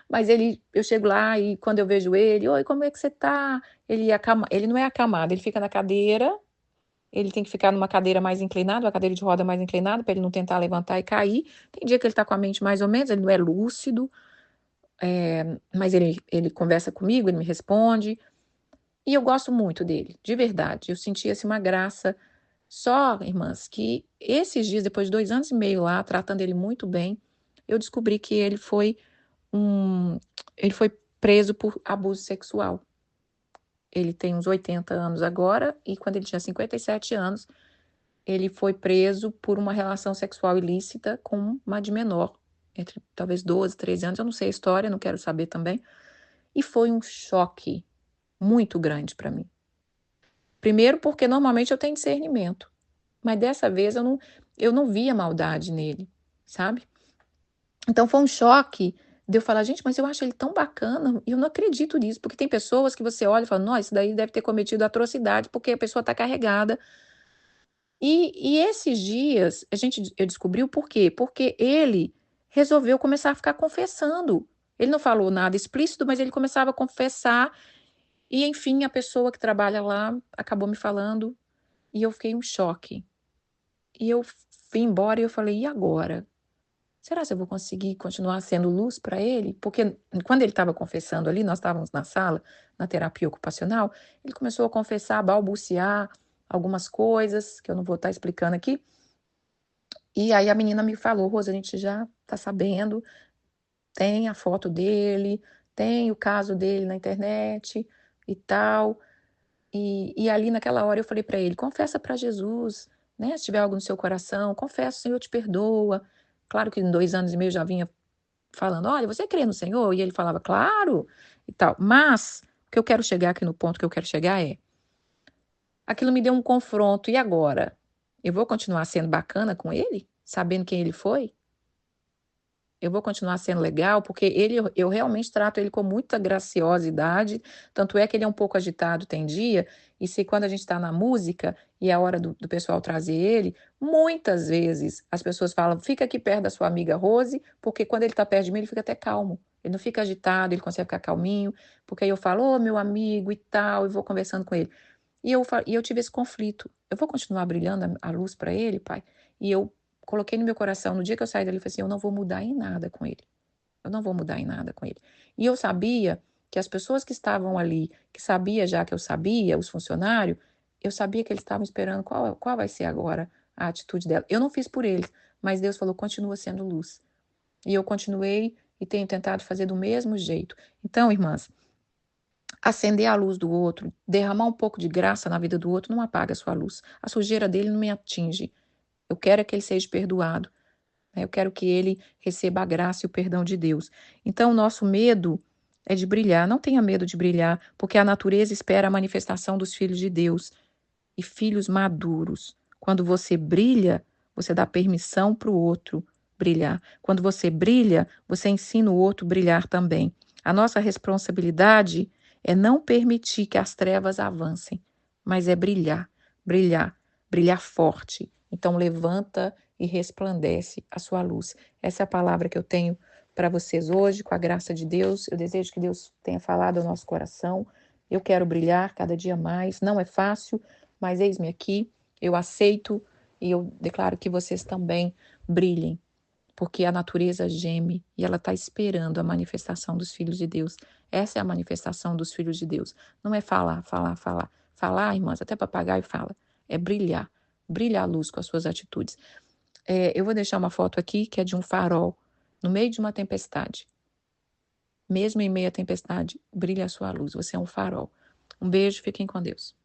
Mas eu chego lá e quando eu vejo ele, oi, como é que você tá? Ele não é acamado, ele fica na cadeira, ele tem que ficar numa cadeira mais inclinada, uma cadeira de roda mais inclinada, para ele não tentar levantar e cair. Tem dia que ele tá com a mente mais ou menos, ele não é lúcido, mas ele conversa comigo, ele me responde, e eu gosto muito dele, de verdade. Eu senti assim, uma graça. Só, irmãs, que esses dias, depois de 2 anos e meio lá, tratando ele muito bem, eu descobri que um, ele foi preso por abuso sexual. Ele tem uns 80 anos agora, e quando ele tinha 57 anos, ele foi preso por uma relação sexual ilícita com uma de menor, entre talvez 12, 13 anos, eu não sei a história, não quero saber também. E foi um choque muito grande para mim. Primeiro porque normalmente eu tenho discernimento, mas dessa vez eu não via maldade nele, sabe? Então foi um choque de eu falar, gente, mas eu acho ele tão bacana, e eu não acredito nisso, porque tem pessoas que você olha e fala, nossa, isso daí deve ter cometido atrocidade, porque a pessoa está carregada. E esses dias eu descobri o porquê, porque ele resolveu começar a ficar confessando. Ele não falou nada explícito, mas ele começava a confessar, e enfim, a pessoa que trabalha lá acabou me falando, e eu fiquei em choque. E eu fui embora e eu falei, e agora? Será que eu vou conseguir continuar sendo luz para ele? Porque quando ele estava confessando ali, nós estávamos na sala, na terapia ocupacional, ele começou a confessar, a balbuciar algumas coisas que eu não vou estar explicando aqui. E aí a menina me falou, Rosa, a gente já está sabendo, tem a foto dele, tem o caso dele na internet e tal. E ali naquela hora eu falei para ele, confessa para Jesus, né? Se tiver algo no seu coração, confessa, o Senhor te perdoa. Claro que em 2 anos e meio eu já vinha falando, olha, você crê no Senhor? E ele falava, claro, e tal. Mas o que eu quero chegar aqui no ponto que eu quero chegar aquilo me deu um confronto. E agora? Eu vou continuar sendo bacana com ele? Sabendo quem ele foi? Eu vou continuar sendo legal, porque eu realmente trato ele com muita graciosidade, tanto é que ele é um pouco agitado, tem dia, e se quando a gente está na música e é a hora do pessoal trazer ele, muitas vezes as pessoas falam, fica aqui perto da sua amiga Rose, porque quando ele está perto de mim, ele fica até calmo, ele não fica agitado, ele consegue ficar calminho, porque aí eu falo, ô meu amigo e tal, e vou conversando com ele. E eu tive esse conflito, eu vou continuar brilhando a luz para ele, pai? E eu coloquei no meu coração, no dia que eu saí dali, eu falei assim, eu não vou mudar em nada com ele. Eu não vou mudar em nada com ele. E eu sabia que as pessoas que estavam ali, que sabia já que eu sabia, os funcionários, eu sabia que eles estavam esperando qual vai ser agora a atitude dela. Eu não fiz por eles, mas Deus falou, continua sendo luz. E eu continuei e tenho tentado fazer do mesmo jeito. Então, irmãs, acender a luz do outro, derramar um pouco de graça na vida do outro, não apaga a sua luz. A sujeira dele não me atinge. Eu quero é que ele seja perdoado, né? Eu quero que ele receba a graça e o perdão de Deus. Então, o nosso medo é de brilhar. Não tenha medo de brilhar, porque a natureza espera a manifestação dos filhos de Deus e filhos maduros. Quando você brilha, você dá permissão para o outro brilhar. Quando você brilha, você ensina o outro a brilhar também. A nossa responsabilidade é não permitir que as trevas avancem, mas é brilhar, brilhar, brilhar forte. Então levanta e resplandece a sua luz. Essa é a palavra que eu tenho para vocês hoje, com a graça de Deus. Eu desejo que Deus tenha falado ao nosso coração. Eu quero brilhar cada dia mais. Não é fácil, mas eis-me aqui. Eu aceito e eu declaro que vocês também brilhem, porque a natureza geme e ela está esperando a manifestação dos filhos de Deus. Essa é a manifestação dos filhos de Deus. Não é falar, falar, falar. Falar, irmãs, até papagaio fala. É brilhar. Brilhar a luz com as suas atitudes. Eu vou deixar uma foto aqui que é de um farol no meio de uma tempestade. Mesmo em meio à tempestade, brilha a sua luz. Você é um farol. Um beijo, fiquem com Deus.